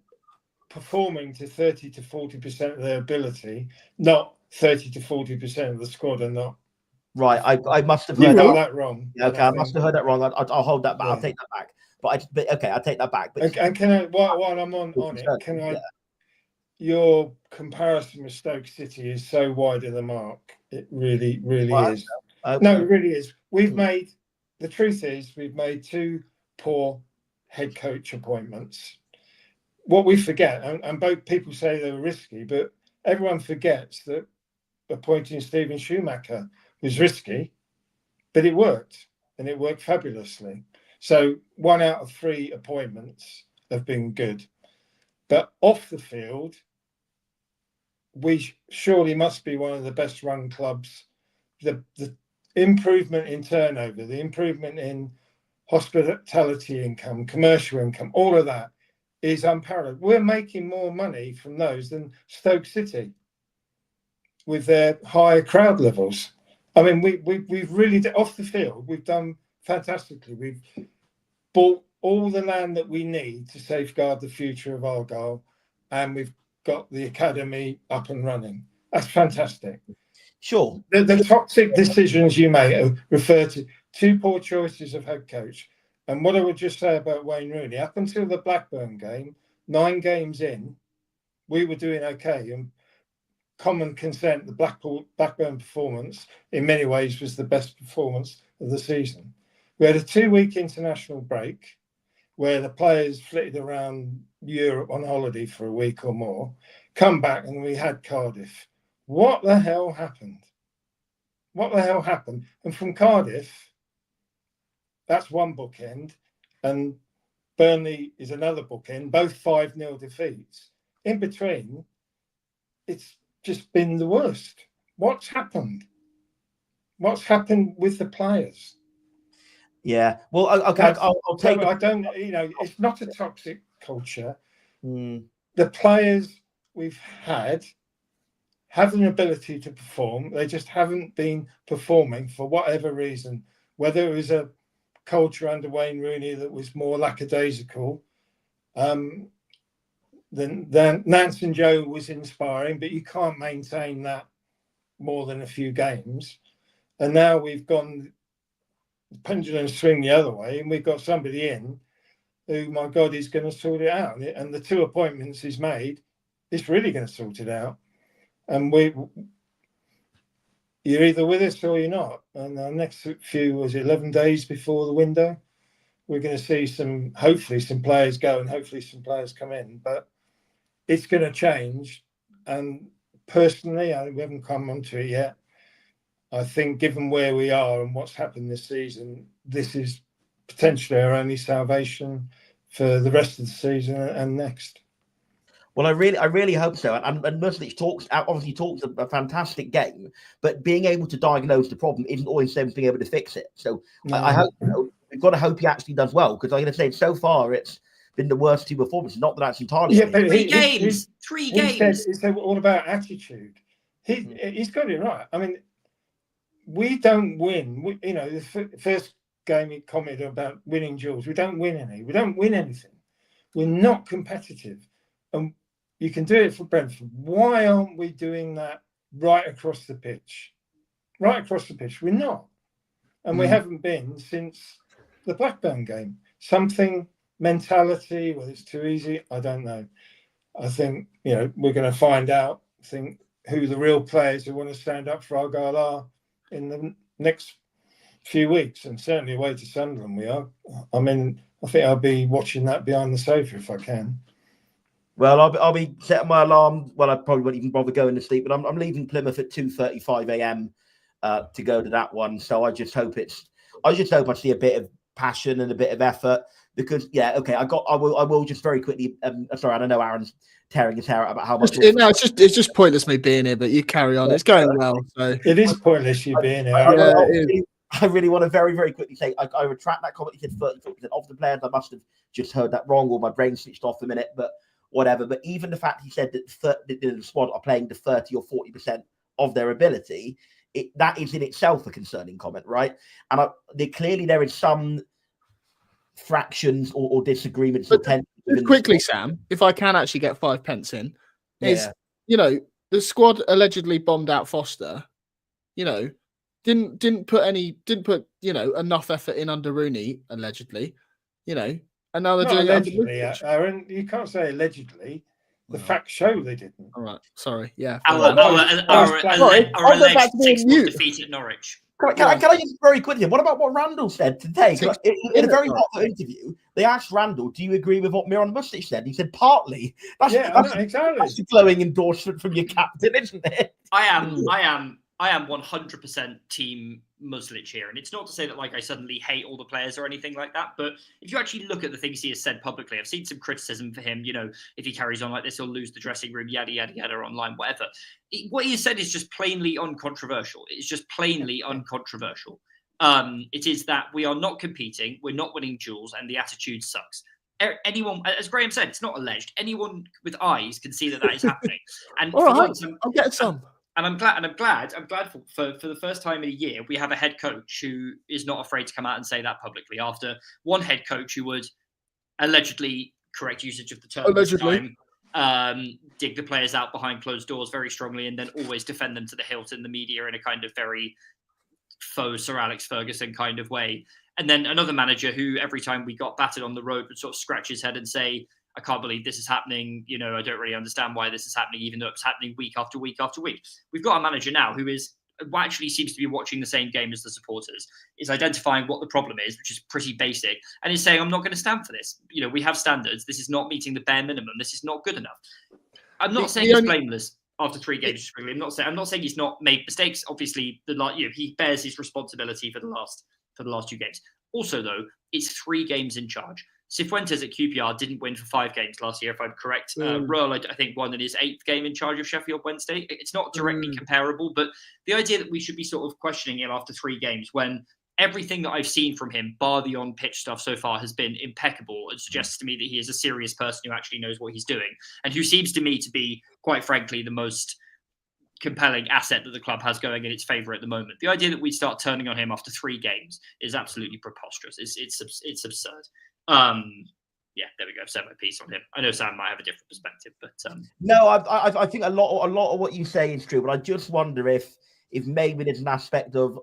performing to 30 to 40% of their ability, not 30 to 40% of the squad are not. Right, I must have heard that wrong. Yeah, okay, I must have heard that wrong. I'll hold that back. Yeah. I'll take that back. But okay, I'll take that back. But and can I, while I'm on it, can I? Yeah. Your comparison with Stoke City is so wide of the mark. It really is. Okay. No, it really is. The truth is, we've made 2 poor head coach appointments. What we forget, and both people say they were risky, but everyone forgets that appointing Steven Schumacher was risky, but it worked, and it worked fabulously. So 1 out of 3 appointments have been good. But off the field, we surely must be one of the best run clubs. The improvement in turnover, the improvement in hospitality income, commercial income, all of that is unparalleled. We're making more money from those than Stoke City with their higher crowd levels. I mean, we've really, off the field, we've done fantastically. We've bought all the land that we need to safeguard the future of Argyle, and we've got the academy up and running. That's fantastic. Sure. The toxic decisions you make refer to 2 poor choices of head coach. And what I would just say about Wayne Rooney, up until the Blackburn game, 9 games in, we were doing okay. And common consent, the Blackburn performance in many ways was the best performance of the season. We had a 2-week international break where the players flitted around Europe on holiday for a week or more, come back and we had Cardiff, what the hell happened? What the hell happened? And from Cardiff, that's one bookend, and Burnley is another bookend, both 5-0 defeats. In between, it's just been the worst. What's happened? What's happened with the players? Yeah. Well, okay, I'll take. I don't. It's not a toxic culture. Mm. The players we've had have an ability to perform. They just haven't been performing for whatever reason. Whether it was a culture under Wayne Rooney that was more lackadaisical, then Nance and Joe was inspiring, but you can't maintain that more than a few games. And now we've gone the pendulum swing the other way, and we've got somebody in who, my God, is going to sort it out. And the 2 appointments he's made, is really going to sort it out. And you're either with us or you're not. And our next few, was 11 days before the window, we're going to see hopefully some players go and hopefully some players come in. But it's going to change. And personally, we haven't come onto it yet. I think given where we are and what's happened this season, this is potentially our only salvation for the rest of the season and next. Well, I really hope so. And Muslic talks a fantastic game, but being able to diagnose the problem isn't always the same as being able to fix it. So I hope we've got to hope he actually does well, because I'm going to say so far it's been the worst 2 performances. Not that that's entirely. Yeah, but three games. It's all about attitude. He's got it right. I mean, we don't win. The first game he commented about winning duels. We don't win any. We don't win anything. We're not competitive. And you can do it for Brentford. Why aren't we doing that right across the pitch? Right across the pitch. We're not. And we haven't been since the Blackburn game. Something, mentality, whether it's too easy, I don't know. I think, we're going to find out, who the real players who want to stand up for Argyle are in the next few weeks, and certainly away to Sunderland we are. I mean, I think I'll be watching that behind the sofa if I can. Well, I'll be setting my alarm. Well, I probably won't even bother going to sleep, but I'm leaving Plymouth at 2:35 a.m. To go to that one. So I just hope I see a bit of passion and a bit of effort, because I will just very quickly. Sorry, I don't know Aaron's tearing his hair out about how much. It's just pointless me being here, but you carry on. It's going well. So it is pointless you being here. I really want to very, very quickly say I retract that comment. He said 30% of the players. I must have just heard that wrong, or my brain switched off a minute, but whatever. But even the fact he said that the squad are playing to 30 or 40% of their ability, that is in itself a concerning comment, right? And clearly there is some fractions or disagreements. Quickly, Sam, if I can actually get 5 pence in, the squad allegedly bombed out Foster, didn't put enough effort in under Rooney, allegedly, and now they're doing allegedly. Aaron, you can't say allegedly. The facts show they didn't. All right, sorry. Yeah. Our alleged 6-1 defeat at Norwich. Can I just very quickly? What about what Randall said today? In a very hot interview, they asked Randall, "Do you agree with what Miron Muslic said?" He said, "Partly." Exactly. That's a glowing endorsement from your captain, isn't it? I am 100% team Muslic here, and it's not to say that I suddenly hate all the players or anything like that. But if you actually look at the things he has said publicly, I've seen some criticism for him. If he carries on like this, he'll lose the dressing room, yada yada yada, online, whatever. What he has said is just plainly uncontroversial. It's just plainly uncontroversial. It is that we are not competing, we're not winning duels, and the attitude sucks. Anyone, as Graham said, it's not alleged. Anyone with eyes can see that is happening. And all right, I'll get some. And I'm glad for the first time in a year, we have a head coach who is not afraid to come out and say that publicly, after one head coach who would allegedly, correct usage of the term this time, dig the players out behind closed doors very strongly, and then always defend them to the hilt in the media in a kind of very faux Sir Alex Ferguson kind of way. And then another manager who every time we got battered on the road would sort of scratch his head and say, I can't believe this is happening. I don't really understand why this is happening, even though it's happening week after week after week. We've got a manager now who actually seems to be watching the same game as the supporters, is identifying what the problem is, which is pretty basic, and is saying, I'm not going to stand for this. We have standards. This is not meeting the bare minimum. This is not good enough. I'm not saying it's blameless. after 3 games. I'm not saying he's not made mistakes. Obviously, he bears his responsibility for the last 2 games. Also, though, it's 3 games in charge. Cifuentes at QPR didn't win for 5 games last year, if I'm correct. Rull, I think, won in his 8th game in charge of Sheffield Wednesday. It's not directly comparable, but the idea that we should be sort of questioning him after 3 games when everything that I've seen from him, bar the on-pitch stuff so far, has been impeccable. It suggests to me that he is a serious person who actually knows what he's doing and who seems to me to be, quite frankly, the most compelling asset that the club has going in its favour at the moment. The idea that we start turning on him after 3 games is absolutely preposterous. It's absurd. Yeah, there we go. I've said my piece on him. I know Sam might have a different perspective, but no, I think a lot of what you say is true, but I just wonder if maybe there's an aspect of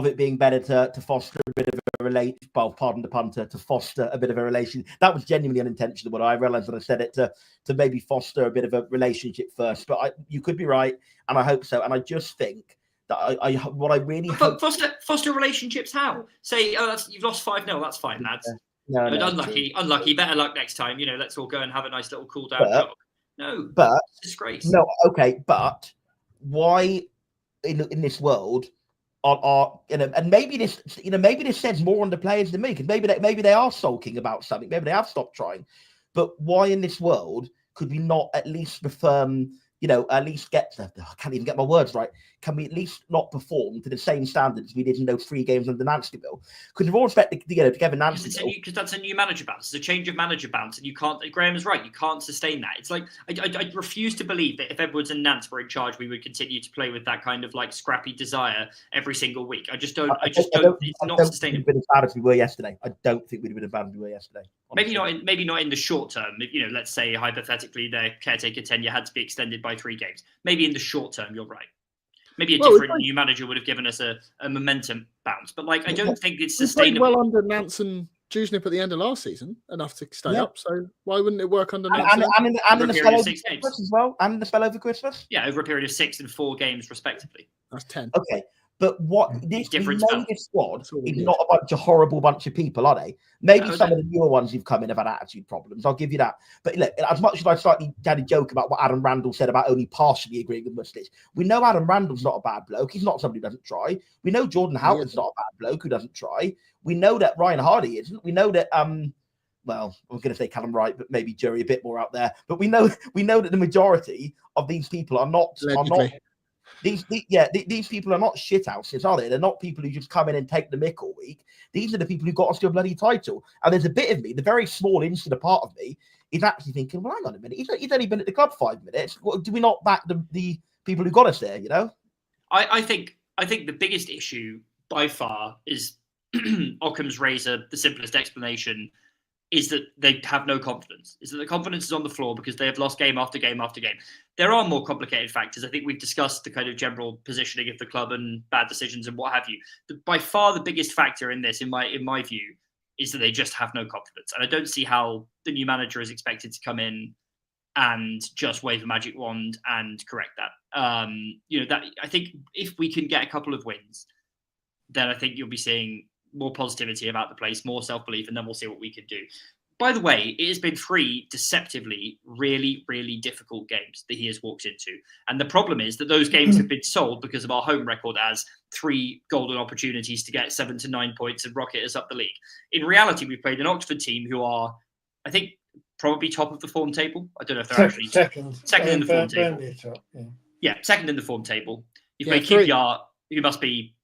it being better to foster a bit of a relation. Well, pardon the pun, to foster a bit of a relation. That was genuinely unintentional, but I realised that I said it to maybe foster a bit of a relationship first. But you could be right, and I hope so. And I just think that what I really hope foster relationships. How? Say, you've lost 5-0. That's fine, lads. No, unlucky. Better luck next time. Let's all go and have a nice little cool down jog. No, but disgrace. No, okay, but why in this world and maybe this says more on the players than me, because maybe they are sulking about something, maybe they have stopped trying, but why in this world could we not at least perform? At least get I can't even get my words right. Can we at least not perform to the same standards we did in those 3 games under Nancy Bill? Because with all respect to Kevin Nancy, because that's a new manager bounce. It's a change of manager bounce, and you can't. Graham is right. You can't sustain that. It's like I refuse to believe that if Edwards and Nance were in charge, we would continue to play with that kind of like scrappy desire every single week. I just don't. It's not sustainable. We'd have been as bad as we were yesterday. I don't think we'd have been as bad as we were yesterday. Honestly. Maybe not in the short term. Let's say hypothetically their caretaker tenure had to be extended by 3 games. Maybe in the short term, you're right. Maybe a different new manager would have given us a momentum bounce. But I don't think it's sustainable. Well under Nance and Jusnip at the end of last season, enough to stay up. So why wouldn't it work under Nance? And in the spell over Christmas as well? And in the spell over Christmas? Yeah, over a period of 6 and 4 games, respectively. That's 10. Okay. But this squad is not a bunch of people, are they? Maybe some of the newer ones who've come in have had attitude problems. I'll give you that. But look, as much as I slightly had a joke about what Adam Randall said about only partially agreeing with Muslic, we know Adam Randall's not a bad bloke. He's not somebody who doesn't try. We know Jordan Houghton's not a bad bloke who doesn't try. We know that Ryan Hardy isn't. We know that well, I was going to say Callum Wright, but maybe Jury a bit more out there. But we know that the majority of these people are not. These people are not shithouses, are they? They're not people who just come in and take the mick all week. These are the people who got us to a bloody title. And there's a bit of me, the very small insular part of me, is actually thinking, well, hang on a minute. He's only been at the club 5 minutes. Do we not back the people who got us there, I think the biggest issue by far is Ockham's razor, the simplest explanation, is that they have no confidence. Is that the confidence is on the floor because they have lost game after game after game. There are more complicated factors. I think we've discussed the kind of general positioning of the club and bad decisions and what have you. By far the biggest factor in this, in my view, is that they just have no confidence. And I don't see how the new manager is expected to come in and just wave a magic wand and correct that. That I think if we can get a couple of wins, then I think you'll be seeing more positivity about the place, more self-belief, and then we'll see what we can do. By the way, it has been 3 deceptively, really, really difficult games that he has walked into. And the problem is that those games have been sold because of our home record as 3 golden opportunities to get 7 to 9 points and rocket us up the league. In reality, we've played an Oxford team who are, I think, probably top of the form table. I don't know if they're actually second in the form table. Second in the form table. You've played QPR, who must be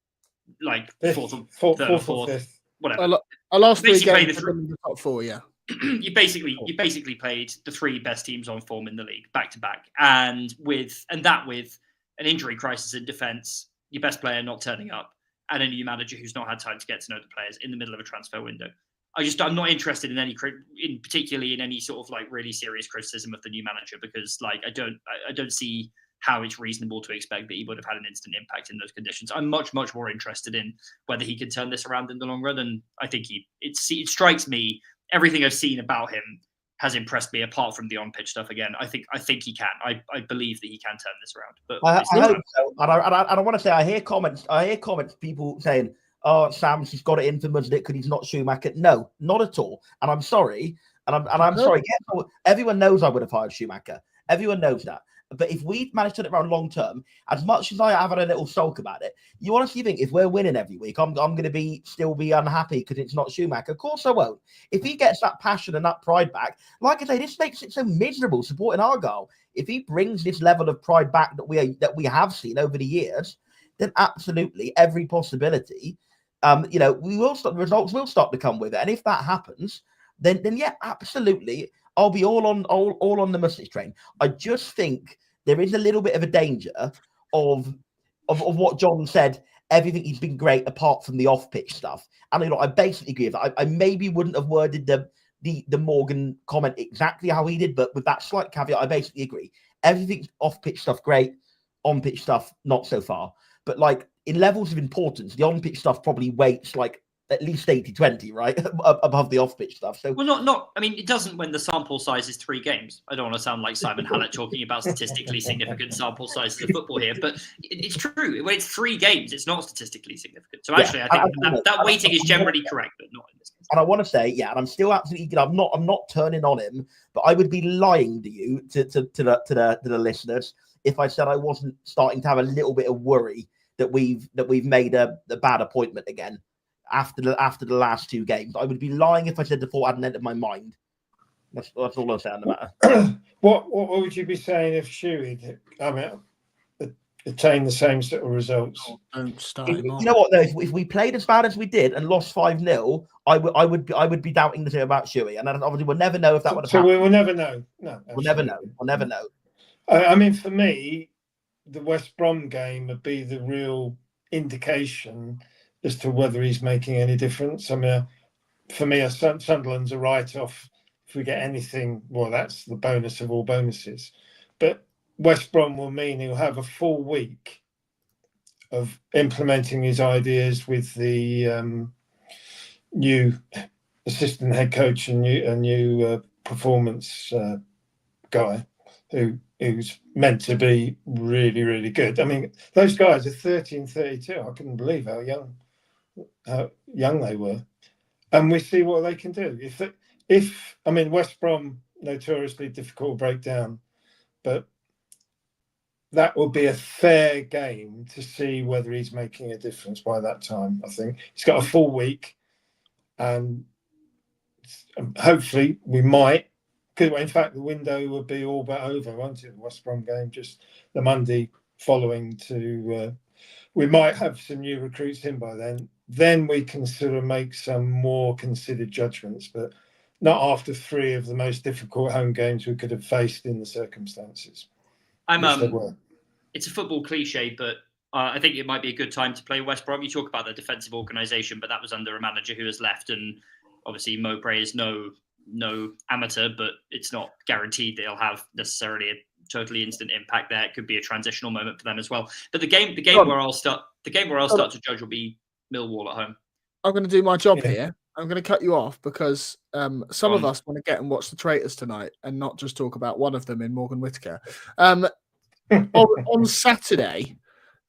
like fourth or fifth, whatever. Our last 3 games in the top 4, yeah. You basically played the 3 best teams on form in the league back to back, and with an injury crisis in defence, your best player not turning up, and a new manager who's not had time to get to know the players in the middle of a transfer window. I'm not interested in particularly in any sort of like really serious criticism of the new manager, because like I don't see how it's reasonable to expect that he would have had an instant impact in those conditions. I'm much, much more interested in whether he can turn this around in the long run. And I think it strikes me, everything I've seen about him has impressed me, apart from the on-pitch stuff again. I think he can. I believe that he can turn this around. But I hope so. And I want to say, I hear comments, people saying, oh, Sam's got it in for Muslic because he's not Schumacher. No, not at all. And I'm sorry. And I'm sorry. Everyone knows I would have hired Schumacher. Everyone knows that. But if we manage to turn it around long term, as much as I have had a little sulk about it, you honestly think if we're winning every week, I'm going to still be unhappy because it's not Schumacher? Of course I won't. If he gets that passion and that pride back, like I say, this makes it so miserable supporting Argyle. If he brings this level of pride back that we have seen over the years, then absolutely every possibility, the results will start to come with it. And if that happens, then yeah, absolutely, I'll be all on the Muslic train. I just think there is a little bit of a danger of what John said. Everything has been great apart from the off-pitch stuff. And I basically agree with that. I maybe wouldn't have worded the Morgan comment exactly how he did, but with that slight caveat, I basically agree. Everything's off-pitch stuff great, on-pitch stuff not so far. But like in levels of importance, the on-pitch stuff probably weights like at least 80-20, right? Above the off-pitch stuff. So not. I mean, it doesn't when the sample size is 3 games. I don't want to sound like Simon Hallett talking about statistically significant sample sizes of football here, but it's true. When it's 3 games, it's not statistically significant. So actually, I think that weighting is generally correct, but not in this case. And I want to say, yeah, and I'm still absolutely. I'm not turning on him, but I would be lying to you, to the listeners, if I said I wasn't starting to have a little bit of worry that we've made a bad appointment again. After the last 2 games, I would be lying if I said the thought hadn't entered my mind. That's all I'm saying on the matter. What would you be saying if Shuey, attained the same sort of results? Don't start him off. You know what though? If we played as bad as we did and lost 5-0, I would be doubting the thing about Shuey, and obviously we'll never know if that would have happened. So we'll never know. No, we'll never know. We'll never know. I mean, for me, the West Brom game would be the real indication as to whether he's making any difference. I mean, for me, Sunderland's a write-off. If we get anything, well, that's the bonus of all bonuses. But West Brom will mean he'll have a full week of implementing his ideas with the new assistant head coach and new performance guy who's meant to be really, really good. I mean, those guys are 30 and 32. I couldn't believe how young they were, and we see what they can do. If I mean, West Brom notoriously difficult to break down, but that will be a fair game to see whether he's making a difference by that time. I think he's got a full week, and hopefully we might. Because in fact, the window would be all but over, won't it? The West Brom game, just the Monday following to. We might have some new recruits in by then. Then we can sort of make some more considered judgments, but not after 3 of the most difficult home games we could have faced in the circumstances. It's a football cliche, but I think it might be a good time to play West Brom. You talk about the defensive organisation, but that was under a manager who has left, and obviously Mowbray is no amateur, but it's not guaranteed they'll have necessarily a totally instant impact there. It could be a transitional moment for them as well. But the game where I'll start to judge will be Millwall at home. I'm going to do my job here. I'm going to cut you off because some of us want to get and watch the Traitors tonight and not just talk about one of them in Morgan Whittaker. On Saturday,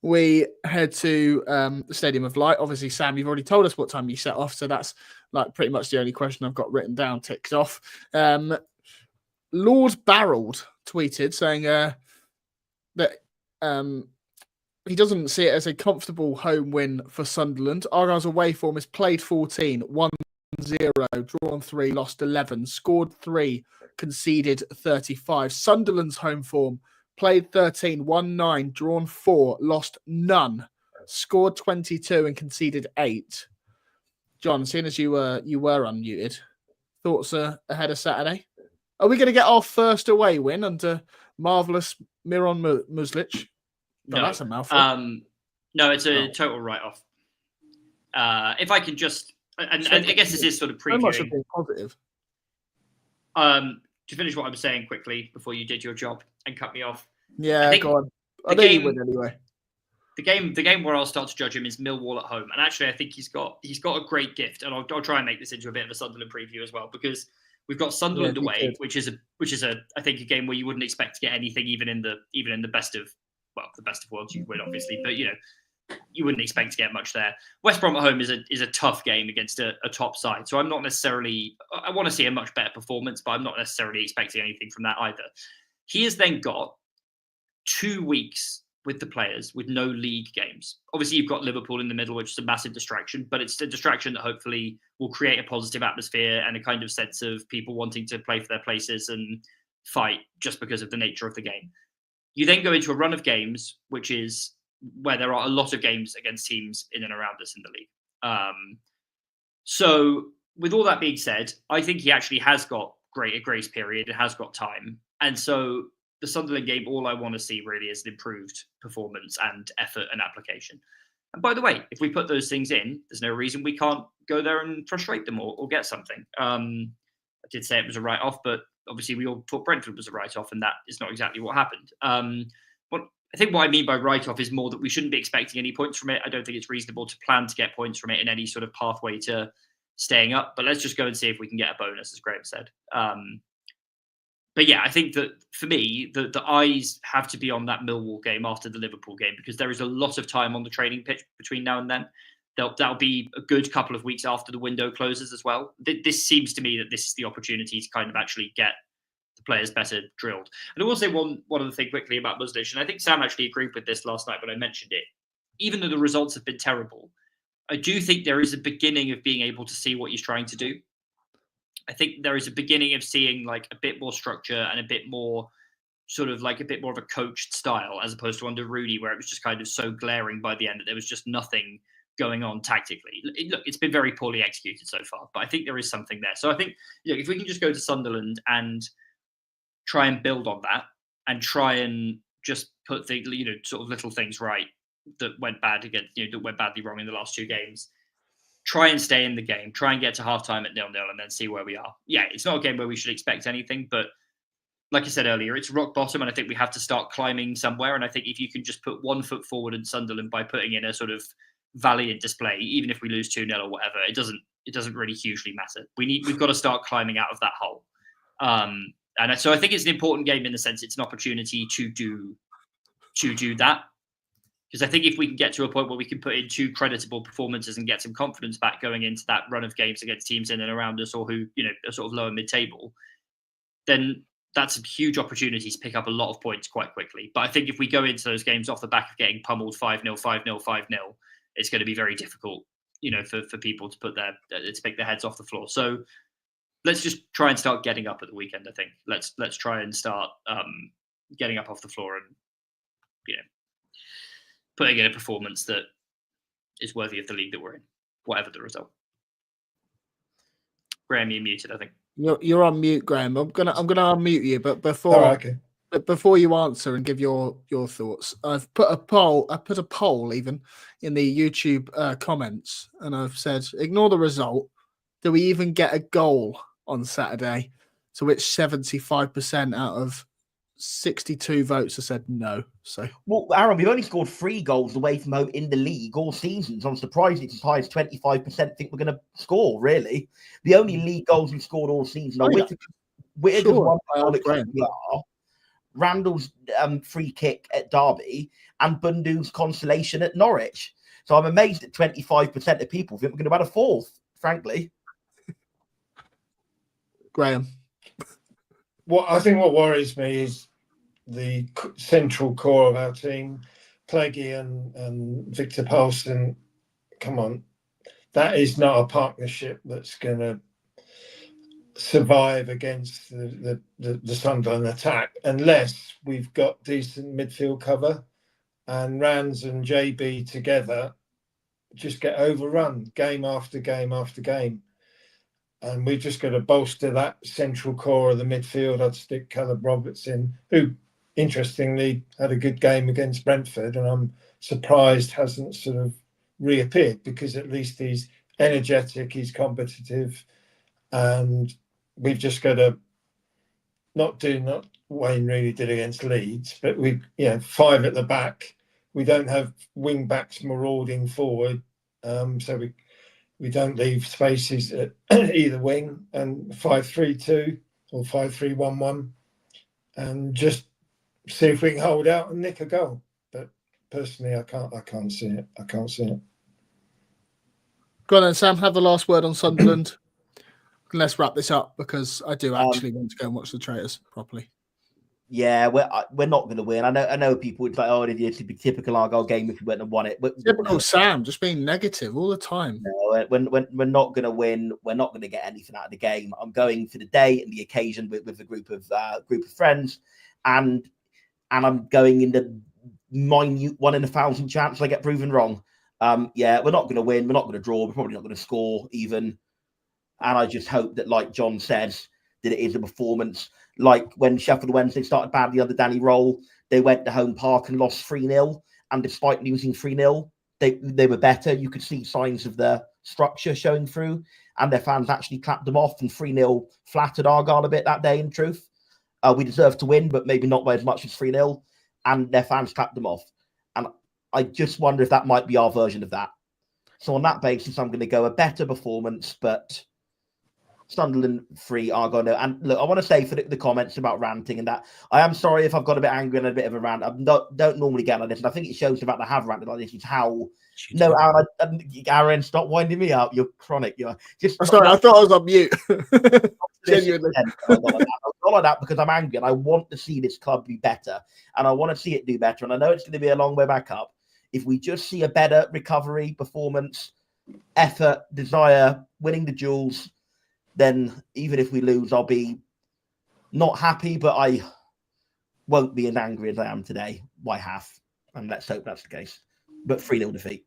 we head to the Stadium of Light. Obviously, Sam, you've already told us what time you set off, so that's like pretty much the only question I've got written down ticked off. Lord Barrelled tweeted saying that he doesn't see it as a comfortable home win for Sunderland. Argyle's away form is played 14, 1-0, drawn 3, lost 11, scored 3, conceded 35. Sunderland's home form played 13, 1-9, drawn 4, lost none, scored 22 and conceded 8. John, seeing as you were unmuted, thoughts ahead of Saturday? Are we going to get our first away win under marvellous Miron Muslic? No, that's a mouthful. No, it's a total write-off. If I can just, and I guess this is sort of previewing. So much of being positive. To finish what I was saying quickly before you did your job and cut me off. Yeah, go on. I know you would anyway. The game where I'll start to judge him is Millwall at home, and actually I think he's got a great gift, and I'll try and make this into a bit of a Sunderland preview as well, because we've got Sunderland away, which is I think a game where you wouldn't expect to get anything even in the best of worlds you would obviously, but you wouldn't expect to get much there. West Brom at home is a tough game against a top side, so I'm not necessarily. I want to see a much better performance, but I'm not necessarily expecting anything from that either. He has then got 2 weeks with the players with no league games. Obviously, you've got Liverpool in the middle, which is a massive distraction, but it's a distraction that hopefully will create a positive atmosphere and a kind of sense of people wanting to play for their places and fight just because of the nature of the game. You then go into a run of games, which is where there are a lot of games against teams in and around us in the league. So with all that being said, I think he actually has got a grace period. It has got time. And so the Sunderland game, all I want to see really is an improved performance and effort and application. And by the way, if we put those things in, there's no reason we can't go there and frustrate them or get something. I did say it was a write-off, but obviously we all thought Brentford was a write-off, and that is not exactly what happened. I think what I mean by write-off is more that we shouldn't be expecting any points from it. I don't think it's reasonable to plan to get points from it in any sort of pathway to staying up. But let's just go and see if we can get a bonus, as Graham said. But yeah, I think that for me, the eyes have to be on that Millwall game after the Liverpool game, because there is a lot of time on the training pitch between now and then. That'll be a good couple of weeks after the window closes as well. This seems to me that this is the opportunity to kind of actually get the players better drilled. And I will say one other thing quickly about Muslic, and I think Sam actually agreed with this last night when I mentioned it. Even though the results have been terrible, I do think there is a beginning of being able to see what he's trying to do. I think there is a beginning of seeing like a bit more structure and a bit more sort of like a bit more of a coached style, as opposed to under Rooney, where it was just kind of so glaring by the end that there was just nothing going on tactically. Look, it's been very poorly executed so far, but I think there is something there. So I think, if we can just go to Sunderland and try and build on that and try and just put the, sort of little things right that went bad against, that went badly wrong in the last 2 games. Try and stay in the game. Try and get to halftime at 0-0 and then see where we are. Yeah, it's not a game where we should expect anything, but like I said earlier, it's rock bottom, and I think we have to start climbing somewhere. And I think if you can just put 1 foot forward in Sunderland by putting in a sort of valiant display, even if we lose 2-0 or whatever, it doesn't really hugely matter. We've got to start climbing out of that hole. And so I think it's an important game in the sense it's an opportunity to do that. Because I think if we can get to a point where we can put in 2 creditable performances and get some confidence back going into that run of games against teams in and around us, or who, are sort of lower mid-table, then that's a huge opportunity to pick up a lot of points quite quickly. But I think if we go into those games off the back of getting pummeled 5-0, 5-0, 5-0, it's going to be very difficult, for people to pick their heads off the floor. So let's just try and start getting up at the weekend. I think let's try and start getting up off the floor and, putting in a performance that is worthy of the league that we're in, whatever the result. Graham, you're muted, I think. You're on mute, Graham. I'm gonna unmute you, but before you answer and give your thoughts, I've put a poll even in the YouTube comments, and I've said, ignore the result. Do we even get a goal on Saturday? To which 75% out of 62 votes have said no. So, well, Aaron, we've only scored 3 goals away from home in the league all season. So I'm surprised it's as high as 25% think we're going to score. Really, the only league goals we've scored all season are Whittaker's 1-0, Randall's free kick at Derby, and Bundu's consolation at Norwich. So I'm amazed that 25% of people think we're going to have a 4th. Frankly, Graham. I think what worries me is the central core of our team, Plaguey and Victor Paulson. Come on, that is not a partnership that's going to survive against the Sunderland attack unless we've got decent midfield cover, and Rands and JB together just get overrun game after game after game. And we've just got to bolster that central core of the midfield. I'd stick Caleb Roberts in, who, interestingly, had a good game against Brentford, and I'm surprised hasn't sort of reappeared, because at least he's energetic, he's competitive, and we've just got to not Wayne Rooney did against Leeds, but 5 at the back. We don't have wing backs marauding forward, so we don't leave spaces at either wing, and 5-3-2 or 5-3-1-1, and just see if we can hold out and nick a goal. But personally, I can't see it. I can't see it. Go on then, Sam. Have the last word on Sunderland. Let's wrap this up, because I do actually want to go and watch the Traitors properly. Yeah, we're not going to win. I know people would say, "Oh, it'd be typical Argyle game if we went and won it." But Typical Sam, just being negative all the time. no, when we're not going to win, we're not going to get anything out of the game. I'm going for the day and the occasion with a group of friends, and I'm going in the minute 1 in 1,000 chance I get proven wrong. Yeah, we're not going to win. We're not going to draw. We're probably not going to score even. And I just hope that, like John says, that it is a performance. Like when Sheffield Wednesday started badly under Danny Roll, they went to Home Park and lost 3-0. And despite losing 3-0, they were better. You could see signs of their structure showing through. And their fans actually clapped them off. And 3-0 flattered Argyle a bit that day, in truth. We deserved to win, but maybe not by as much as 3-0. And their fans clapped them off. And I just wonder if that might be our version of that. So on that basis, I'm going to go a better performance, but Sunderland 3, Argyle no. And look, I want to say for the comments about ranting and that, I am sorry if I've got a bit angry and a bit of a rant. I don't normally get like this, and I think it shows the fact that I have ranted like this is how. No, Aaron, stop winding me up. You're chronic. You're just. I'm sorry, I thought I was on mute. Genuinely. I'm not like that because I'm angry and I want to see this club be better and I want to see it do better. And I know it's going to be a long way back up. If we just see a better recovery, performance, effort, desire, winning the duels, then even if we lose, I'll be not happy, but I won't be as angry as I am today by half. And let's hope that's the case. But 3-0 defeat.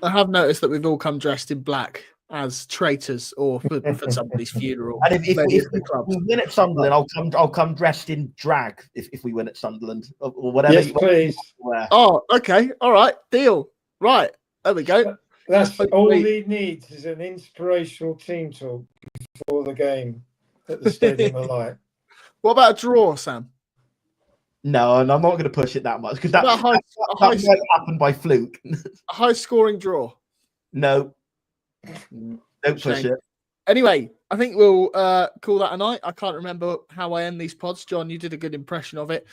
I have noticed that we've all come dressed in black as traitors or for somebody's funeral. And if we win at Sunderland, I'll come dressed in drag if we win at Sunderland or whatever. Yes, please. Oh, okay. All right. Deal. Right. There we go. That's all he needs is an inspirational team talk before the game at the Stadium of Light. What about a draw, Sam? No, and I'm not going to push it that much because that might happen by fluke. A high-scoring draw. No. Don't push it. Anyway, I think we'll call that a night. I can't remember how I end these pods. John, you did a good impression of it.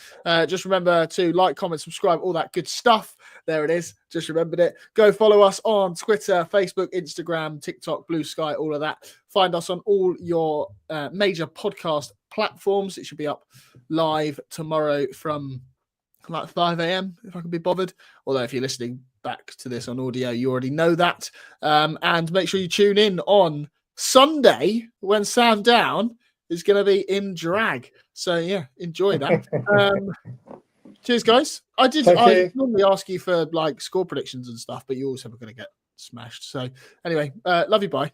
Just remember to like, comment, subscribe, all that good stuff. There it is. Just remembered it. Go follow us on Twitter, Facebook, Instagram, TikTok, Blue Sky, all of that. Find us on all your major podcast platforms. It should be up live tomorrow from like 5 a.m. if I can be bothered. Although if you're listening back to this on audio, you already know that. And make sure you tune in on Sunday when Sam Down is going to be in drag. So yeah, enjoy that. Cheers, guys. I normally ask you for like score predictions and stuff, but you also are going to get smashed. So anyway, love you. Bye.